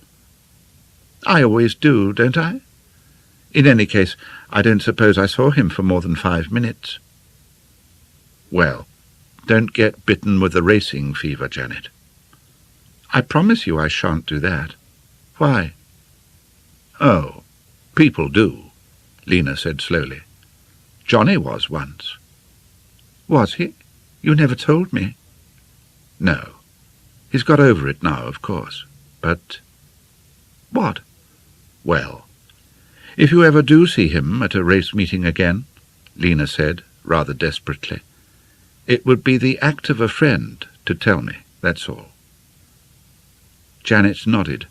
"I always do, don't I? In any case, I don't suppose I saw him for more than 5 minutes." "Well, don't get bitten with the racing fever, Janet." "I promise you I shan't do that. Why?" "Oh, people do," Lina said slowly. "Johnny was once." "Was he? You never told me." "No. He's got over it now, of course. But—" "What?" "Well, if you ever do see him at a race meeting again," Lina said, rather desperately, "it would be the act of a friend to tell me, that's all." Janet nodded.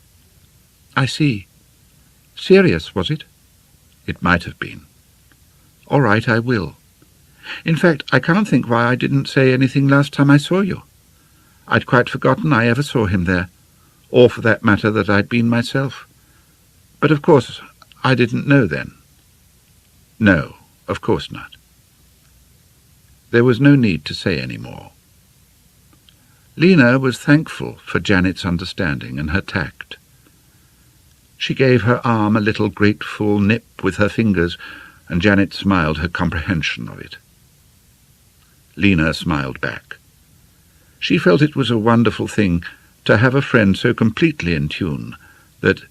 "I see. Serious, was it?" "It might have been." "All right, I will. In fact, I can't think why I didn't say anything last time I saw you. I'd quite forgotten I ever saw him there, or for that matter that I'd been myself. But of course I didn't know then." "No, of course not." There was no need to say any more. Lina was thankful for Janet's understanding and her tact. She gave her arm a little grateful nip with her fingers, and Janet smiled her comprehension of it. Lina smiled back. She felt it was a wonderful thing to have a friend so completely in tune that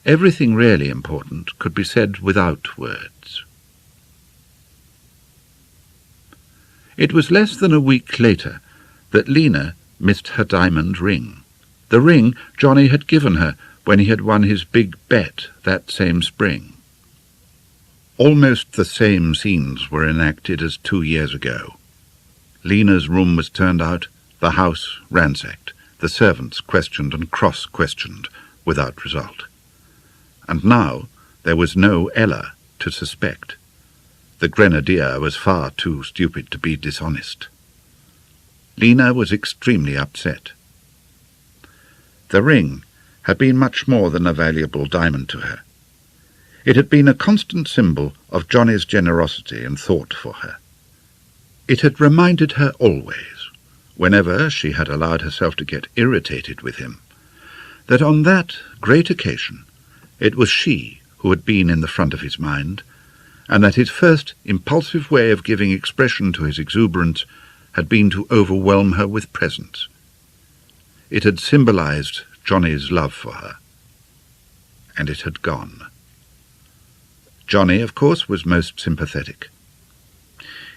everything really important could be said without words. It was less than a week later that Lina missed her diamond ring, the ring Johnny had given her when he had won his big bet that same spring. Almost the same scenes were enacted as 2 years ago. Lina's room was turned out, the house ransacked, the servants questioned and cross-questioned without result. And now there was no Ella to suspect. The grenadier was far too stupid to be dishonest. Lina was extremely upset. The ring had been much more than a valuable diamond to her. It had been a constant symbol of Johnny's generosity and thought for her. It had reminded her always, whenever she had allowed herself to get irritated with him, that on that great occasion it was she who had been in the front of his mind, and that his first impulsive way of giving expression to his exuberance had been to overwhelm her with presents. It had symbolized Johnny's love for her, and it had gone. Johnny, of course, was most sympathetic.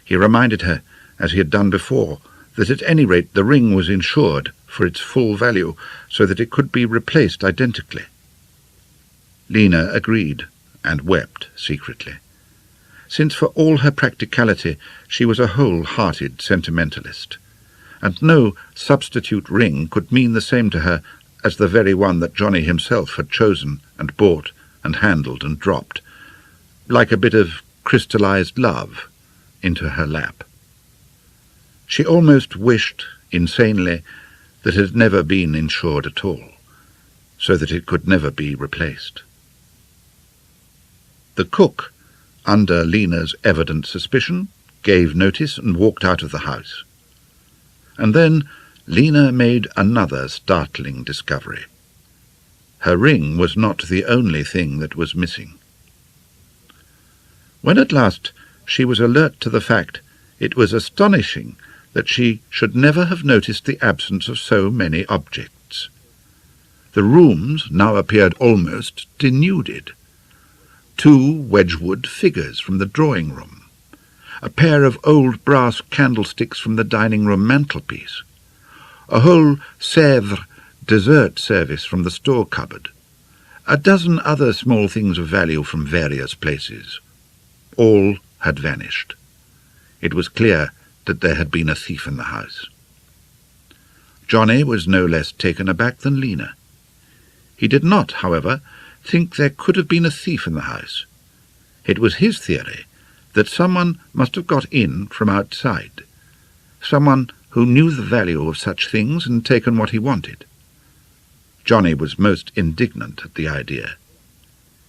He reminded her, as he had done before, that at any rate the ring was insured for its full value, so that it could be replaced identically. Lina agreed, and wept secretly, since for all her practicality she was a whole-hearted sentimentalist, and no substitute ring could mean the same to her as the very one that Johnny himself had chosen and bought and handled and dropped, like a bit of crystallized love, into her lap. She almost wished, insanely, that it had never been insured at all, so that it could never be replaced. The cook, under Lina's evident suspicion, gave notice and walked out of the house. And then Lina made another startling discovery. Her ring was not the only thing that was missing. When at last she was alert to the fact, it was astonishing that she should never have noticed the absence of so many objects. The rooms now appeared almost denuded. 2 Wedgwood figures from the drawing-room, a pair of old brass candlesticks from the dining-room mantelpiece, a whole Sèvres dessert service from the store cupboard, a dozen other small things of value from various places. All had vanished. It was clear that there had been a thief in the house. Johnny was no less taken aback than Lina. He did not, however, think there could have been a thief in the house. It was his theory that someone must have got in from outside, someone who knew the value of such things and taken what he wanted. Johnny was most indignant at the idea.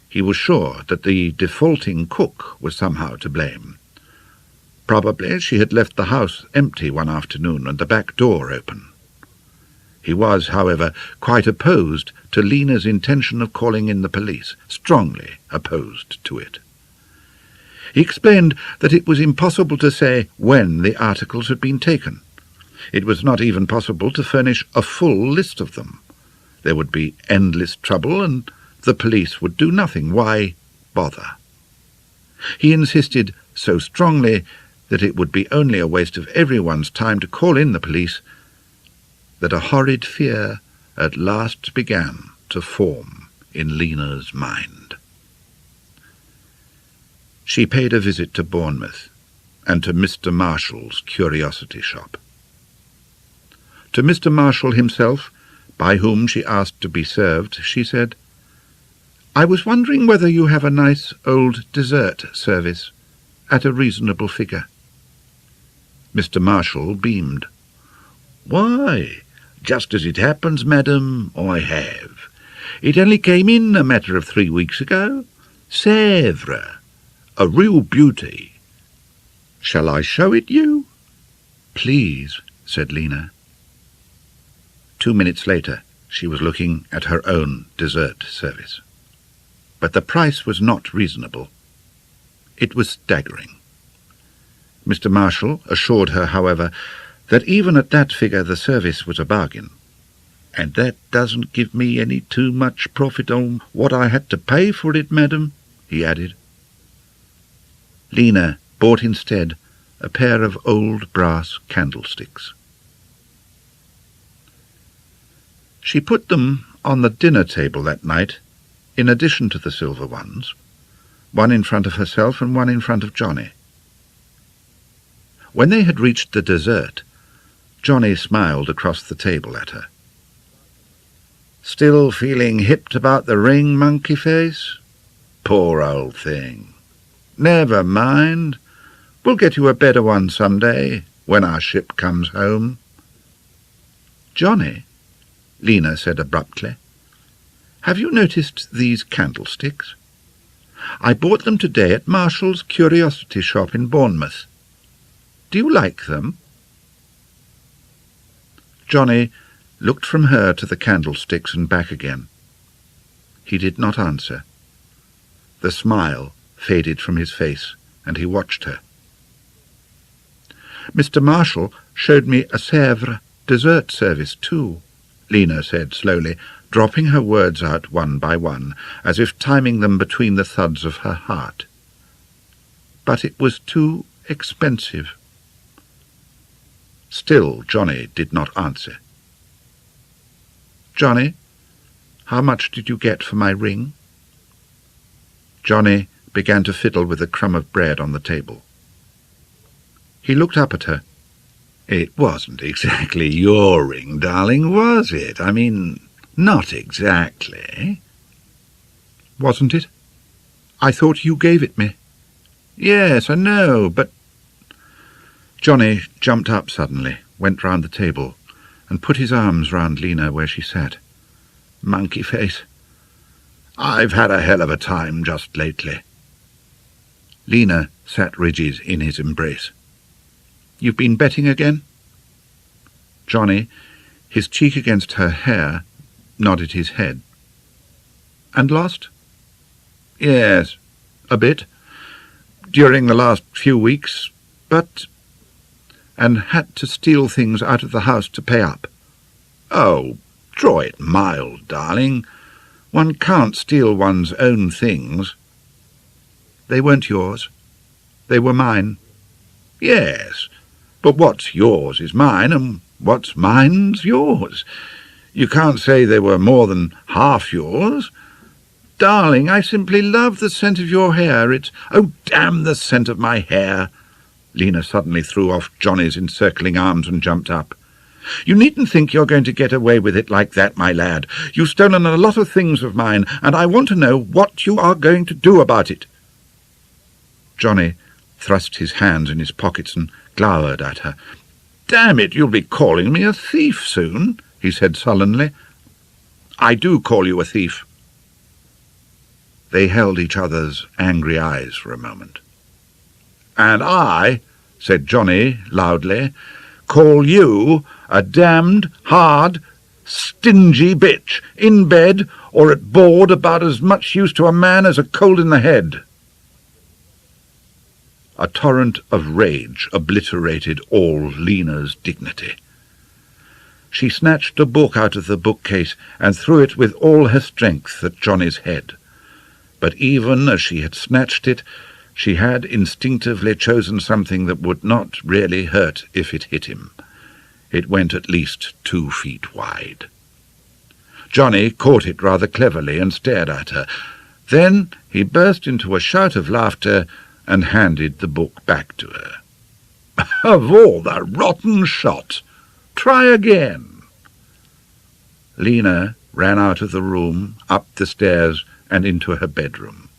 He was sure that the defaulting cook was somehow to blame. Probably she had left the house empty one afternoon and the back door open. He was, however, quite opposed to Lina's intention of calling in the police, strongly opposed to it. He explained that it was impossible to say when the articles had been taken. It was not even possible to furnish a full list of them. There would be endless trouble, and the police would do nothing. Why bother? He insisted so strongly that it would be only a waste of everyone's time to call in the police that a horrid fear at last began to form in Lina's mind. She paid a visit to Bournemouth and to Mr. Marshall's curiosity shop. To Mr. Marshall himself, by whom she asked to be served, she said, "I was wondering whether you have a nice old dessert service at a reasonable figure." Mr. Marshall beamed. "Why, just as it happens, madam, I have. It only came in a matter of 3 weeks ago. Sèvres, a real beauty. Shall I show it you?" "Please," said Lina. 2 minutes later, she was looking at her own dessert service. But the price was not reasonable. It was staggering. Mr. Marshall assured her, however, that even at that figure the service was a bargain. "And that doesn't give me any too much profit on what I had to pay for it, madam," he added. Lina bought instead a pair of old brass candlesticks. She put them on the dinner table that night, in addition to the silver ones, one in front of herself and one in front of Johnny. When they had reached the dessert, Johnny smiled across the table at her. "Still feeling hipped about the ring, monkey face? Poor old thing. Never mind. We'll get you a better one some day, when our ship comes home." "Johnny," Lina said abruptly, "have you noticed these candlesticks? I bought them today at Marshall's curiosity shop in Bournemouth. Do you like them?" Johnny looked from her to the candlesticks and back again. He did not answer. The smile faded from his face, and he watched her. "Mr. Marshall showed me a Sèvres dessert service too," Lina said slowly, dropping her words out one by one, as if timing them between the thuds of her heart. "But it was too expensive." Still Johnny did not answer. "Johnny, how much did you get for my ring?" Johnny began to fiddle with a crumb of bread on the table. He looked up at her. "It wasn't exactly your ring, darling, was it? I mean, not exactly." "Wasn't it? I thought you gave it me." "Yes, I know, but—" Johnny jumped up suddenly, went round the table, and put his arms round Lina where she sat. "Monkey face. I've had a hell of a time just lately." Lina sat rigid in his embrace. "You've been betting again?" Johnny, his cheek against her hair, nodded his head. "And lost?" "Yes, a bit. During the last few weeks, but—" "And had to steal things out of the house to pay up." "Oh, draw it mild, darling. One can't steal one's own things." They weren't yours. They were mine. Yes, but what's yours is mine, and what's mine's yours. You can't say they were more than half yours. Darling, I simply love the scent of your hair. It's— Oh, damn the scent of my hair! Lina suddenly threw off Johnny's encircling arms and jumped up. You needn't think you're going to get away with it like that, my lad. You've stolen a lot of things of mine, and I want to know what you are going to do about it. Johnny thrust his hands in his pockets and glowered at her. Damn it, you'll be calling me a thief soon, he said sullenly. I do call you a thief. They held each other's angry eyes for a moment. And I, said Johnny loudly, call you a damned, hard, stingy bitch, in bed or at board about as much use to a man as a cold in the head. A torrent of rage obliterated all Lina's dignity. She snatched a book out of the bookcase and threw it with all her strength at Johnny's head. But even as she had snatched it, she had instinctively chosen something that would not really hurt if it hit him. It went at least 2 feet wide. Johnny caught it rather cleverly and stared at her. Then he burst into a shout of laughter and handed the book back to her. Of all the rotten shot! Try again! Lina ran out of the room, up the stairs, and into her bedroom.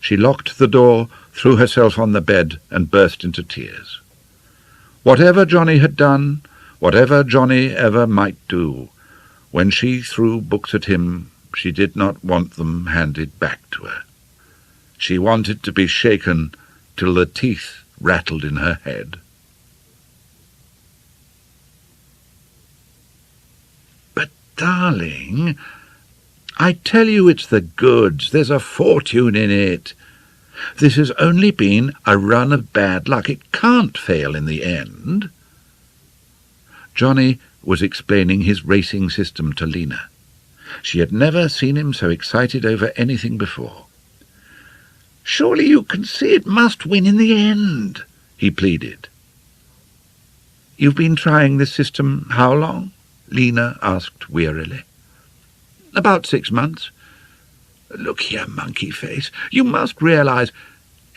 She locked the door, threw herself on the bed, and burst into tears. Whatever Johnny had done, whatever Johnny ever might do, when she threw books at him, she did not want them handed back to her. She wanted to be shaken till the teeth rattled in her head. But, darling, I tell you it's the goods. There's a fortune in it. This has only been a run of bad luck. It can't fail in the end. Johnny was explaining his racing system to Lina. She had never seen him so excited over anything before. Surely you can see it must win in the end, he pleaded. You've been trying this system how long? Lina asked wearily. About 6 months. Look here, monkey face, you must realize,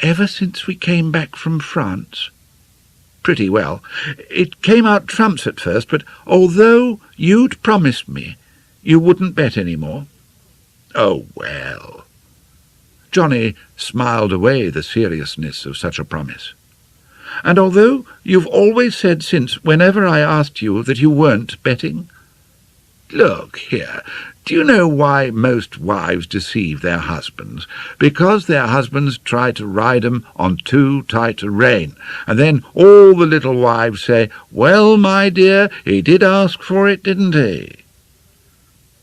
ever since we came back from France. Pretty well. It came out trumps at first, but although you'd promised me you wouldn't bet any more. Oh, well. Johnny smiled away the seriousness of such a promise. And although you've always said since, whenever I asked you, that you weren't betting. Look here, do you know why most wives deceive their husbands? Because their husbands try to ride 'em on too tight a rein, and then all the little wives say, well, my dear, he did ask for it, didn't he?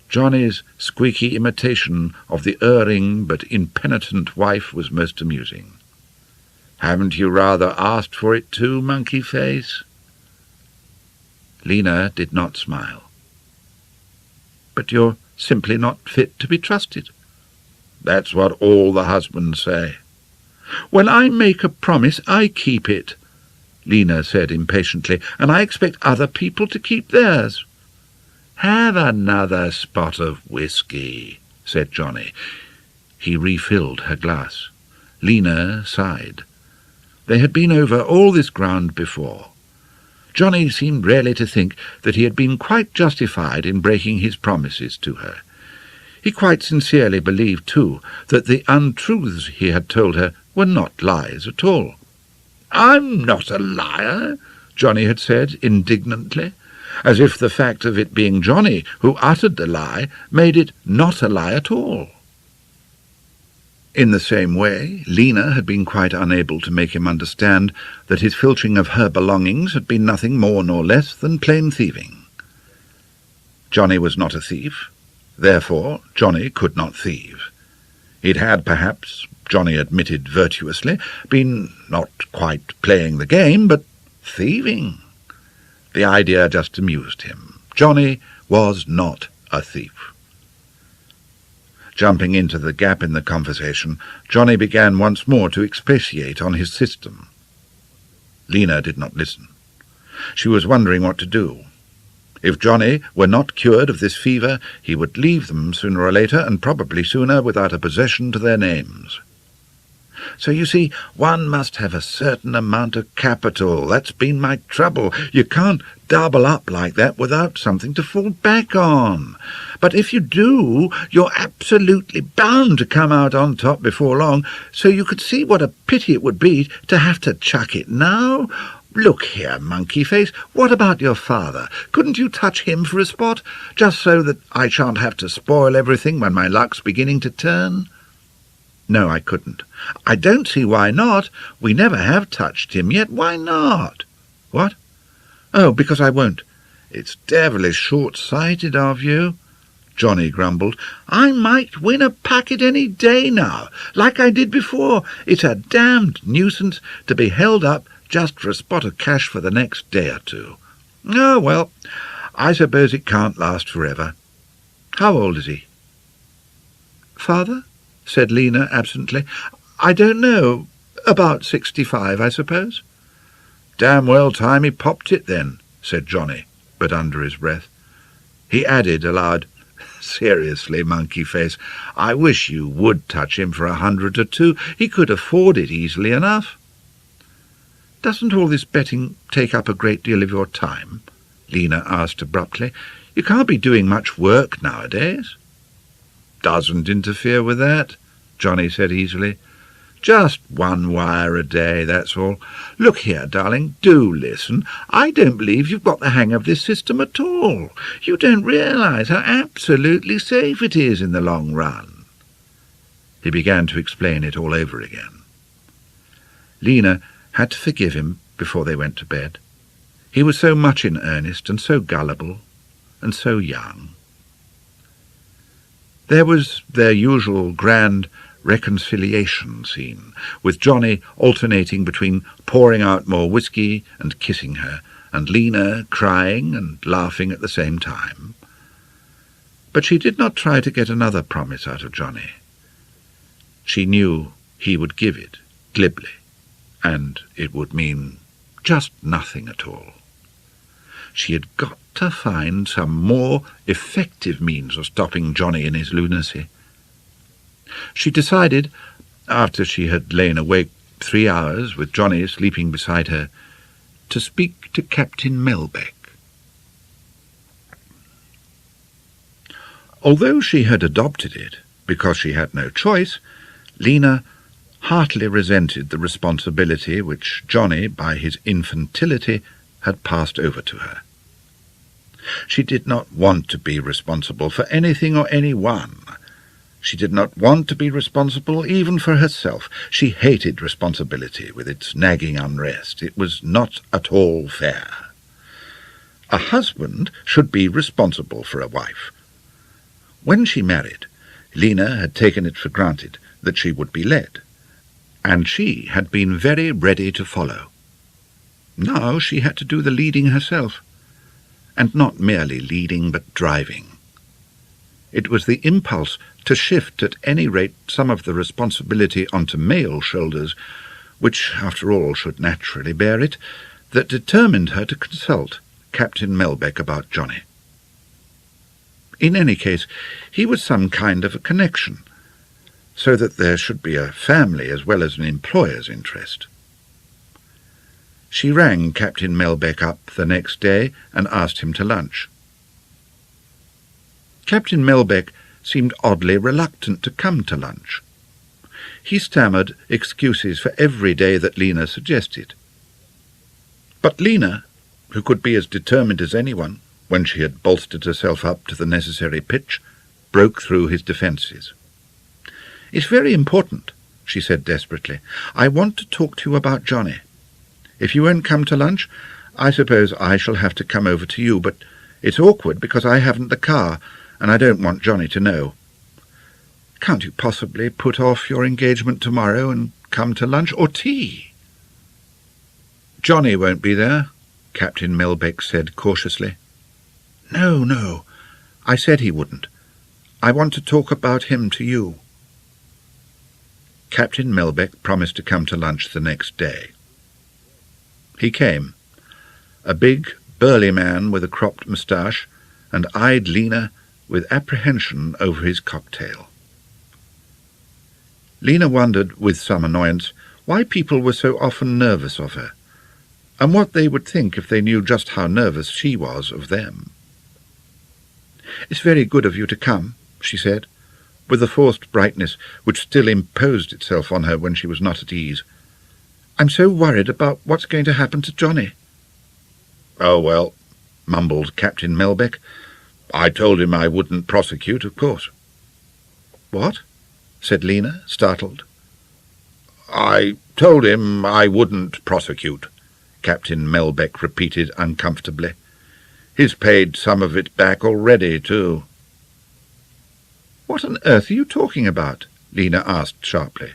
Johnny's squeaky imitation of the erring but impenitent wife was most amusing. Haven't you rather asked for it too, monkey face? Lina did not smile. But you're simply not fit to be trusted. That's what all the husbands say. When I make a promise, I keep it, Lina said impatiently, and I expect other people to keep theirs. Have another spot of whiskey, said Johnny. He refilled her glass. Lina sighed. They had been over all this ground before. Johnny seemed really to think that he had been quite justified in breaking his promises to her. He quite sincerely believed, too, that the untruths he had told her were not lies at all. I'm not a liar, Johnny had said indignantly, as if the fact of it being Johnny who uttered the lie made it not a lie at all. In the same way, Lina had been quite unable to make him understand that his filching of her belongings had been nothing more nor less than plain thieving. Johnny was not a thief, therefore Johnny could not thieve. It had, perhaps, Johnny admitted virtuously, been not quite playing the game, but thieving. The idea just amused him. Johnny was not a thief. Jumping into the gap in the conversation, Johnny began once more to expatiate on his system. Lina did not listen. She was wondering what to do. If Johnny were not cured of this fever, he would leave them sooner or later, and probably sooner, without a possession to their names. So you see, one must have a certain amount of capital. That's been my trouble. You can't double up like that without something to fall back on. But if you do, you're absolutely bound to come out on top before long, so you could see what a pity it would be to have to chuck it now. Look here, monkey face, what about your father? Couldn't you touch him for a spot, just so that I shan't have to spoil everything when my luck's beginning to turn? No, I couldn't. I don't see why not. We never have touched him yet. Why not? What? Oh, because I won't. It's devilish short-sighted of you, Johnny grumbled. I might win a packet any day now, like I did before. It's a damned nuisance to be held up just for a spot of cash for the next day or two. Oh, well, I suppose it can't last forever. How old is he? Father? Said Lina absently. I don't know. About 65, I suppose. Damn well time he popped it then, said Johnny, but under his breath. He added aloud, Seriously, monkey face, I wish you would touch him for 100 or 2. He could afford it easily enough. Doesn't all this betting take up a great deal of your time? Lina asked abruptly. You can't be doing much work nowadays. Doesn't interfere with that, Johnny said easily. Just one wire a day, that's all. Look here, darling, do listen. I don't believe you've got the hang of this system at all. You don't realise how absolutely safe it is in the long run. He began to explain it all over again. Lina had to forgive him before they went to bed. He was so much in earnest and so gullible and so young. There was their usual grand reconciliation scene, with Johnny alternating between pouring out more whisky and kissing her, and Lina crying and laughing at the same time. But she did not try to get another promise out of Johnny. She knew he would give it, glibly, and it would mean just nothing at all. She had got to find some more effective means of stopping Johnny in his lunacy. She decided, after she had lain awake 3 hours with Johnny sleeping beside her, to speak to Captain Melbeck. Although she had adopted it because she had no choice, Lina heartily resented the responsibility which Johnny, by his infantility, had passed over to her. She did not want to be responsible for anything or anyone. She did not want to be responsible even for herself. She hated responsibility with its nagging unrest. It was not at all fair. A husband should be responsible for a wife. When she married, Lina had taken it for granted that she would be led, and she had been very ready to follow. Now she had to do the leading herself, and not merely leading but driving. It was the impulse to shift at any rate some of the responsibility onto male shoulders, which, after all, should naturally bear it, that determined her to consult Captain Melbeck about Johnny. In any case, he was some kind of a connection, so that there should be a family as well as an employer's interest. She rang Captain Melbeck up the next day and asked him to lunch. Captain Melbeck seemed oddly reluctant to come to lunch. He stammered excuses for every day that Lina suggested. But Lina, who could be as determined as anyone when she had bolstered herself up to the necessary pitch, broke through his defences. "It's very important," she said desperately. "I want to talk to you about Johnny. If you won't come to lunch, I suppose I shall have to come over to you, but it's awkward because I haven't the car, and I don't want Johnny to know. Can't you possibly put off your engagement tomorrow and come to lunch or tea?" "Johnny won't be there," Captain Melbeck said cautiously. No, I said he wouldn't. I want to talk about him to you." Captain Melbeck promised to come to lunch the next day. He came, a big, burly man with a cropped moustache, and eyed Lina with apprehension over his cocktail. Lina wondered, with some annoyance, why people were so often nervous of her, and what they would think if they knew just how nervous she was of them. "It's very good of you to come," she said, with a forced brightness which still imposed itself on her when she was not at ease. "I'm so worried about what's going to happen to Johnny." "Oh, well," mumbled Captain Melbeck, "I told him I wouldn't prosecute, of course." "What?" said Lina, startled. "I told him I wouldn't prosecute," Captain Melbeck repeated uncomfortably. "He's paid some of it back already, too." "What on earth are you talking about?" Lina asked sharply.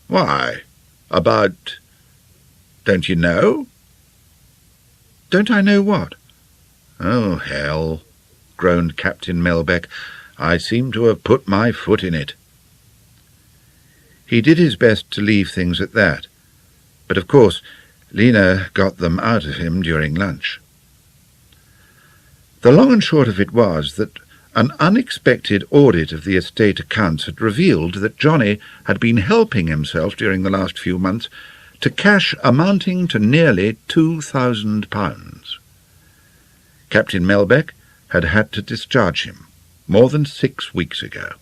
"Why, about... Don't you know?" "Don't I know what?" "Oh, hell," groaned Captain Melbeck. "I seem to have put my foot in it." He did his best to leave things at that, but of course Lina got them out of him during lunch. The long and short of it was that an unexpected audit of the estate accounts had revealed that Johnny had been helping himself during the last few months to cash amounting to nearly £2,000. Captain Melbeck had had to discharge him more than 6 weeks ago.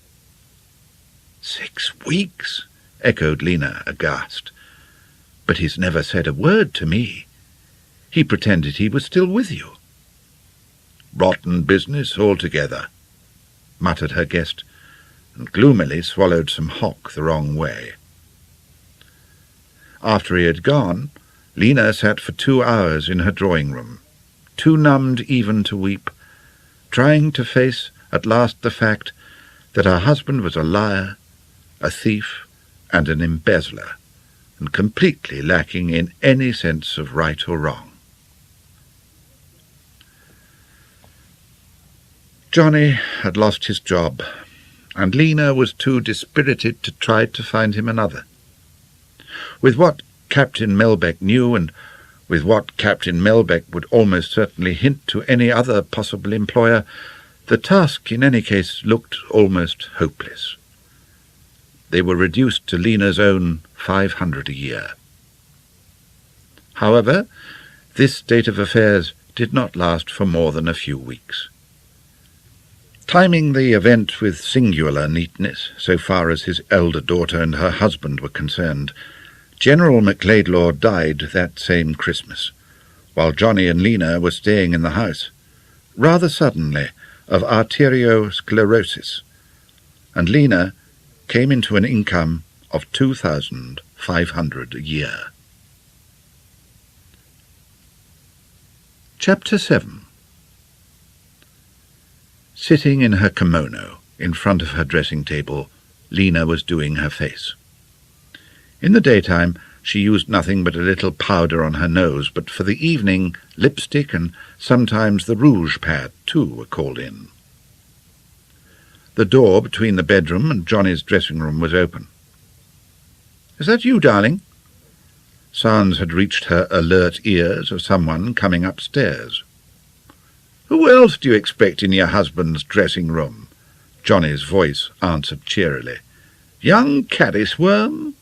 6 weeks? Echoed Lina, aghast. "But he's never said a word to me. He pretended he was still with you." "Rotten business altogether," muttered her guest, and gloomily swallowed some hock the wrong way. After he had gone, Lina sat for 2 hours in her drawing-room, too numbed even to weep, trying to face at last the fact that her husband was a liar, a thief, and an embezzler, and completely lacking in any sense of right or wrong. Johnny had lost his job, and Lina was too dispirited to try to find him another. With what Captain Melbeck knew, and with what Captain Melbeck would almost certainly hint to any other possible employer, the task in any case looked almost hopeless. They were reduced to Lina's own 500 a year. However, this state of affairs did not last for more than a few weeks. Timing the event with singular neatness, so far as his elder daughter and her husband were concerned, General McLaidlaw died that same Christmas, while Johnny and Lina were staying in the house, rather suddenly, of arteriosclerosis, and Lina came into an income of 2,500 a year. Chapter 7. Sitting in her kimono, in front of her dressing-table, Lina was doing her face. In the daytime she used nothing but a little powder on her nose, but for the evening lipstick and sometimes the rouge pad too were called in. The door between the bedroom and Johnny's dressing-room was open. "Is that you, darling?" Sounds had reached her alert ears of someone coming upstairs. "Who else do you expect in your husband's dressing-room?" Johnny's voice answered cheerily. "Young caddisworm?"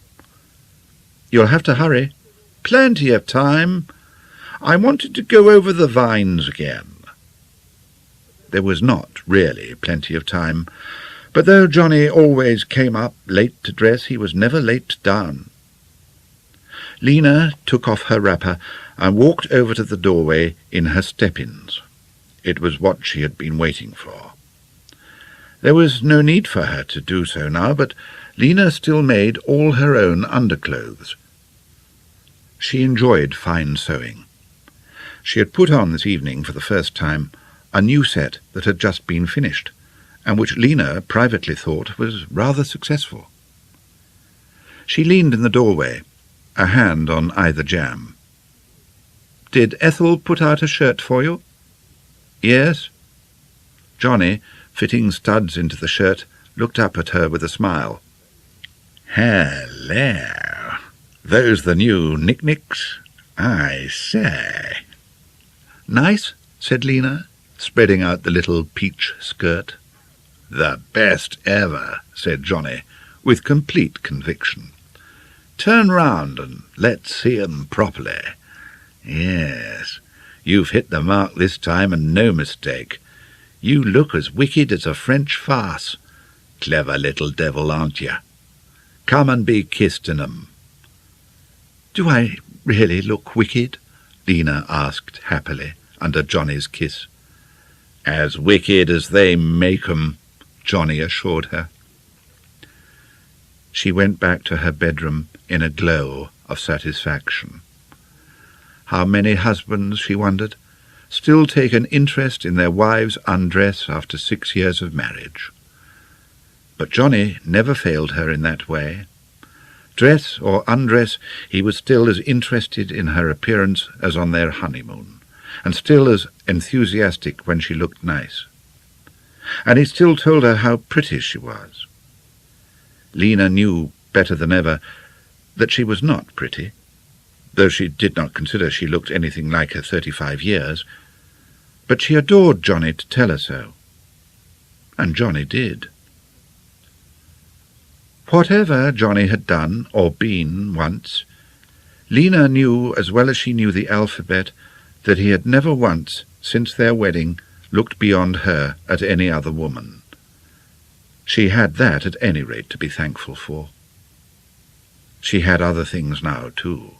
"You'll have to hurry." "Plenty of time. I wanted to go over the vines again." There was not really plenty of time, but though Johnny always came up late to dress, he was never late down. Lina took off her wrapper and walked over to the doorway in her step-ins. It was what she had been waiting for. There was no need for her to do so now, but Lina still made all her own underclothes. She enjoyed fine sewing. She had put on this evening for the first time a new set that had just been finished, and which Lina privately thought was rather successful. She leaned in the doorway, a hand on either jam. "Did Ethel put out a shirt for you?" "Yes." Johnny, fitting studs into the shirt, looked up at her with a smile. "Hello. Those the new knick-knicks? I say." "Nice," said Lina, spreading out the little peach skirt. "The best ever," said Johnny, with complete conviction. "Turn round and let's see 'em properly. Yes, you've hit the mark this time, and no mistake. You look as wicked as a French farce. Clever little devil, aren't you? Come and be kissed in 'em." "Do I really look wicked?" Lina asked happily, under Johnny's kiss. "As wicked as they make 'em," Johnny assured her. She went back to her bedroom in a glow of satisfaction. How many husbands, she wondered, still take an interest in their wives' undress after 6 years of marriage? But Johnny never failed her in that way. Dress or undress, he was still as interested in her appearance as on their honeymoon, and still as enthusiastic when she looked nice. And he still told her how pretty she was. Lina knew better than ever that she was not pretty, though she did not consider she looked anything like her 35 years, but she adored Johnny to tell her so. And Johnny did. Whatever Johnny had done or been once, Lina knew as well as she knew the alphabet that he had never once, since their wedding, looked beyond her at any other woman. She had that at any rate to be thankful for. She had other things now too.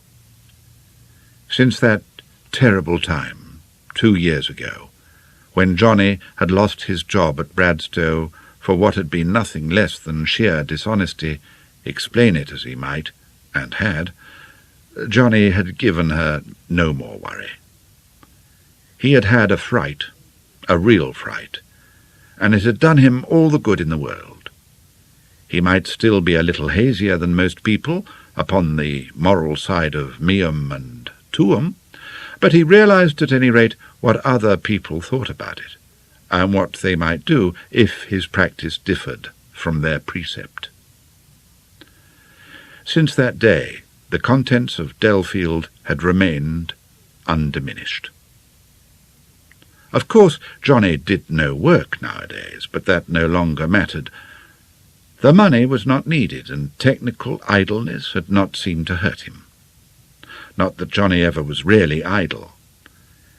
Since that terrible time, 2 years ago, when Johnny had lost his job at Bradstow for what had been nothing less than sheer dishonesty, explain it as he might, and had, Johnny had given her no more worry. He had had a fright, a real fright, and it had done him all the good in the world. He might still be a little hazier than most people upon the moral side of meum and tuum, but he realized at any rate what other people thought about it, and what they might do if his practice differed from their precept. Since that day, the contents of Dfield had remained undiminished. Of course, Johnny did no work nowadays, but that no longer mattered. The money was not needed, and technical idleness had not seemed to hurt him. Not that Johnny ever was really idle.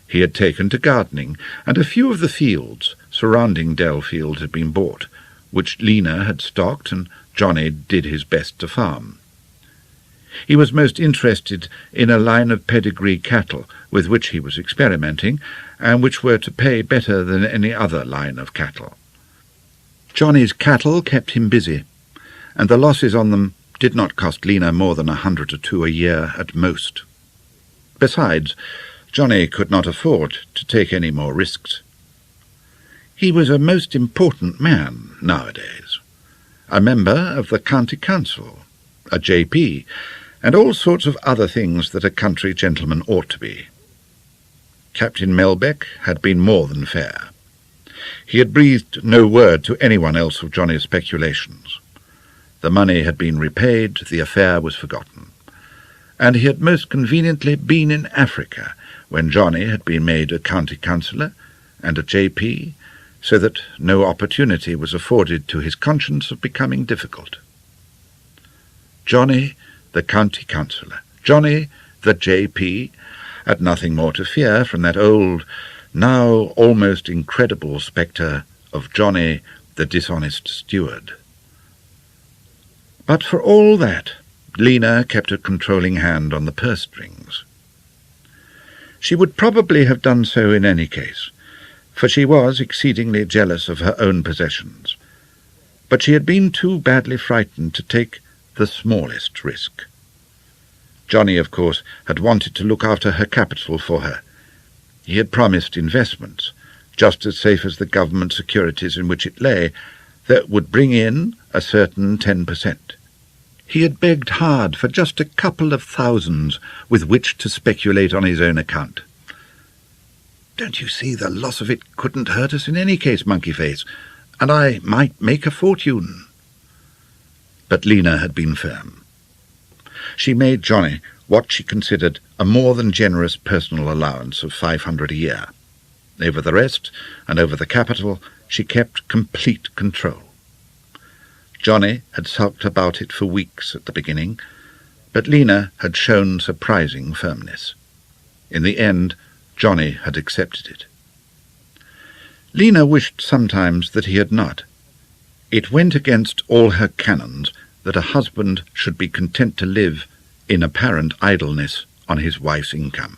He had taken to gardening, and a few of the fields surrounding Dfield had been bought, which Lina had stocked, and Johnny did his best to farm. He was most interested in a line of pedigree cattle with which he was experimenting, and which were to pay better than any other line of cattle. Johnny's cattle kept him busy, and the losses on them did not cost Lina more than 100 or 2 a year at most. Besides, Johnny could not afford to take any more risks. He was a most important man nowadays, a member of the county council, a JP, and all sorts of other things that a country gentleman ought to be. Captain Melbeck had been more than fair. He had breathed no word to anyone else of Johnny's speculations. The money had been repaid, the affair was forgotten, and he had most conveniently been in Africa when Johnny had been made a county councillor and a JP, so that no opportunity was afforded to his conscience of becoming difficult. Johnny, the county councillor, Johnny, the JP, had nothing more to fear from that old, now almost incredible spectre of Johnny, the dishonest steward. But for all that, Lina kept a controlling hand on the purse strings. She would probably have done so in any case, for she was exceedingly jealous of her own possessions, but she had been too badly frightened to take the smallest risk. Johnny, of course, had wanted to look after her capital for her. He had promised investments, just as safe as the government securities in which it lay, that would bring in a certain 10%. He had begged hard for just a couple of thousands with which to speculate on his own account. "Don't you see the loss of it couldn't hurt us in any case, Monkey-face?" and I might make a fortune." But Lina had been firm. She made Johnny what she considered a more than generous personal allowance of $500 a year. Over the rest, and over the capital, she kept complete control. Johnny had sulked about it for weeks at the beginning, but Lina had shown surprising firmness. In the end, Johnny had accepted it. Lina wished sometimes that he had not. It went against all her canons that a husband should be content to live in apparent idleness on his wife's income.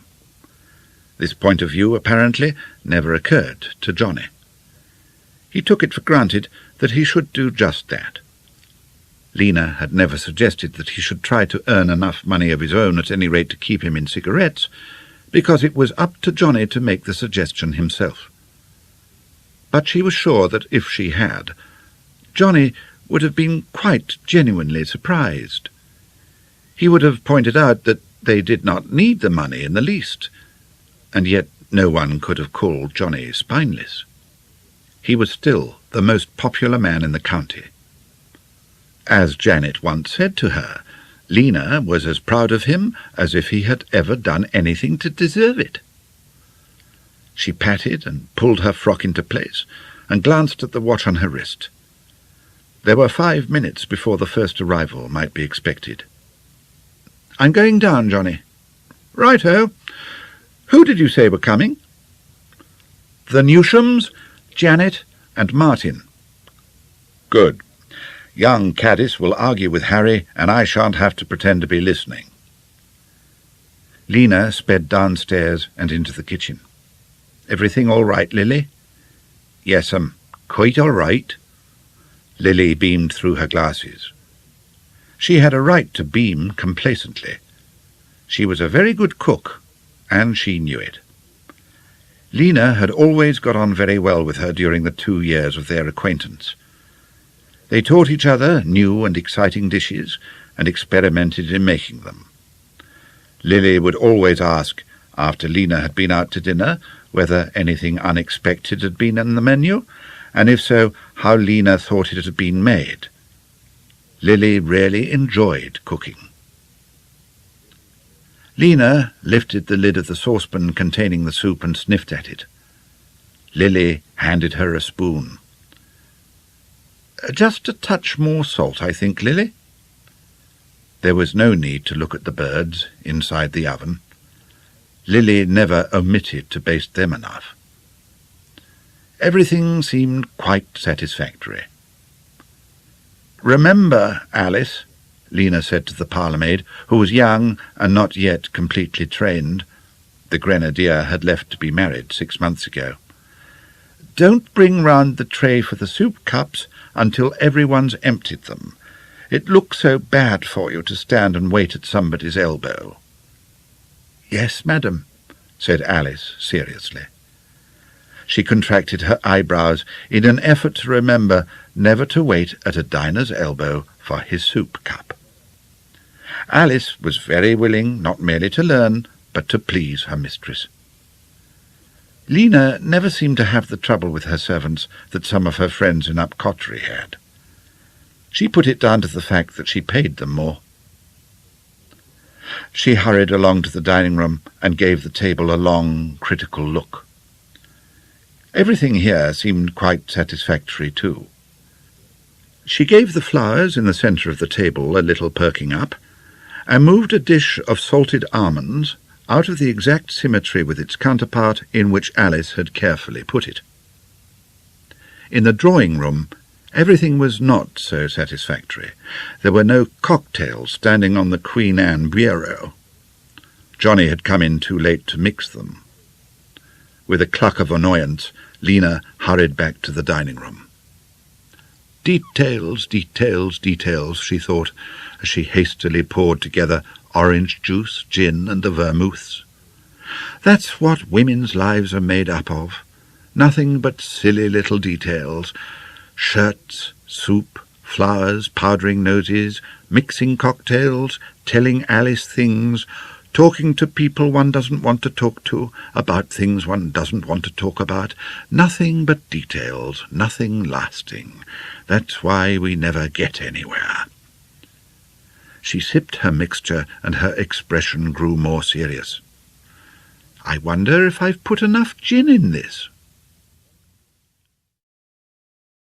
This point of view, apparently, never occurred to Johnny. He took it for granted that he should do just that. Lina had never suggested that he should try to earn enough money of his own at any rate to keep him in cigarettes, because it was up to Johnny to make the suggestion himself. But she was sure that if she had, Johnny would have been quite genuinely surprised. He would have pointed out that they did not need the money in the least, and yet no one could have called Johnny spineless. He was still the most popular man in the county. As Janet once said to her, Lina was as proud of him as if he had ever done anything to deserve it. She patted and pulled her frock into place, and glanced at the watch on her wrist. There were 5 minutes before the first arrival might be expected. "I'm going down, Johnny." "Right-ho. Who did you say were coming?" "The Newshams, Janet, and Martin." "Good. Young Caddis will argue with Harry, and I shan't have to pretend to be listening." Lina sped downstairs and into the kitchen. "Everything all right, Lily?" "Yes'm, quite all right." Lily beamed through her glasses. She had a right to beam complacently. She was a very good cook, and she knew it. Lina had always got on very well with her during the 2 years of their acquaintance. They taught each other new and exciting dishes, and experimented in making them. Lily would always ask, after Lina had been out to dinner, whether anything unexpected had been in the menu, and if so, how Lina thought it had been made. Lily really enjoyed cooking. Lina lifted the lid of the saucepan containing the soup and sniffed at it. Lily handed her a spoon. "Just a touch more salt, I think, Lily." There was no need to look at the birds inside the oven. Lily never omitted to baste them enough. Everything seemed quite satisfactory. "Remember, Alice," Lina said to the parlour-maid, who was young and not yet completely trained. The grenadier had left to be married 6 months ago. "Don't bring round the tray for the soup cups until everyone's emptied them. It looks so bad for you to stand and wait at somebody's elbow." "Yes, madam," said Alice seriously. She contracted her eyebrows in an effort to remember never to wait at a diner's elbow for his soup cup. Alice was very willing not merely to learn, but to please her mistress. Lina never seemed to have the trouble with her servants that some of her friends in Upcot had. She put it down to the fact that she paid them more. She hurried along to the dining-room and gave the table a long, critical look. Everything here seemed quite satisfactory, too. She gave the flowers in the centre of the table a little perking up, and moved a dish of salted almonds out of the exact symmetry with its counterpart in which Alice had carefully put it. In the drawing-room, everything was not so satisfactory. There were no cocktails standing on the Queen Anne bureau. Johnny had come in too late to mix them. With a cluck of annoyance, Lina hurried back to the dining-room. "Details, details, details," she thought, as she hastily poured together orange juice, gin, and the vermouths. "That's what women's lives are made up of. Nothing but silly little details. Shirts, soup, flowers, powdering noses, mixing cocktails, telling Alice things, Talking to people one doesn't want to talk to, about things one doesn't want to talk about. Nothing but details, nothing lasting. That's why we never get anywhere." She sipped her mixture, and her expression grew more serious. "I wonder if I've put enough gin in this."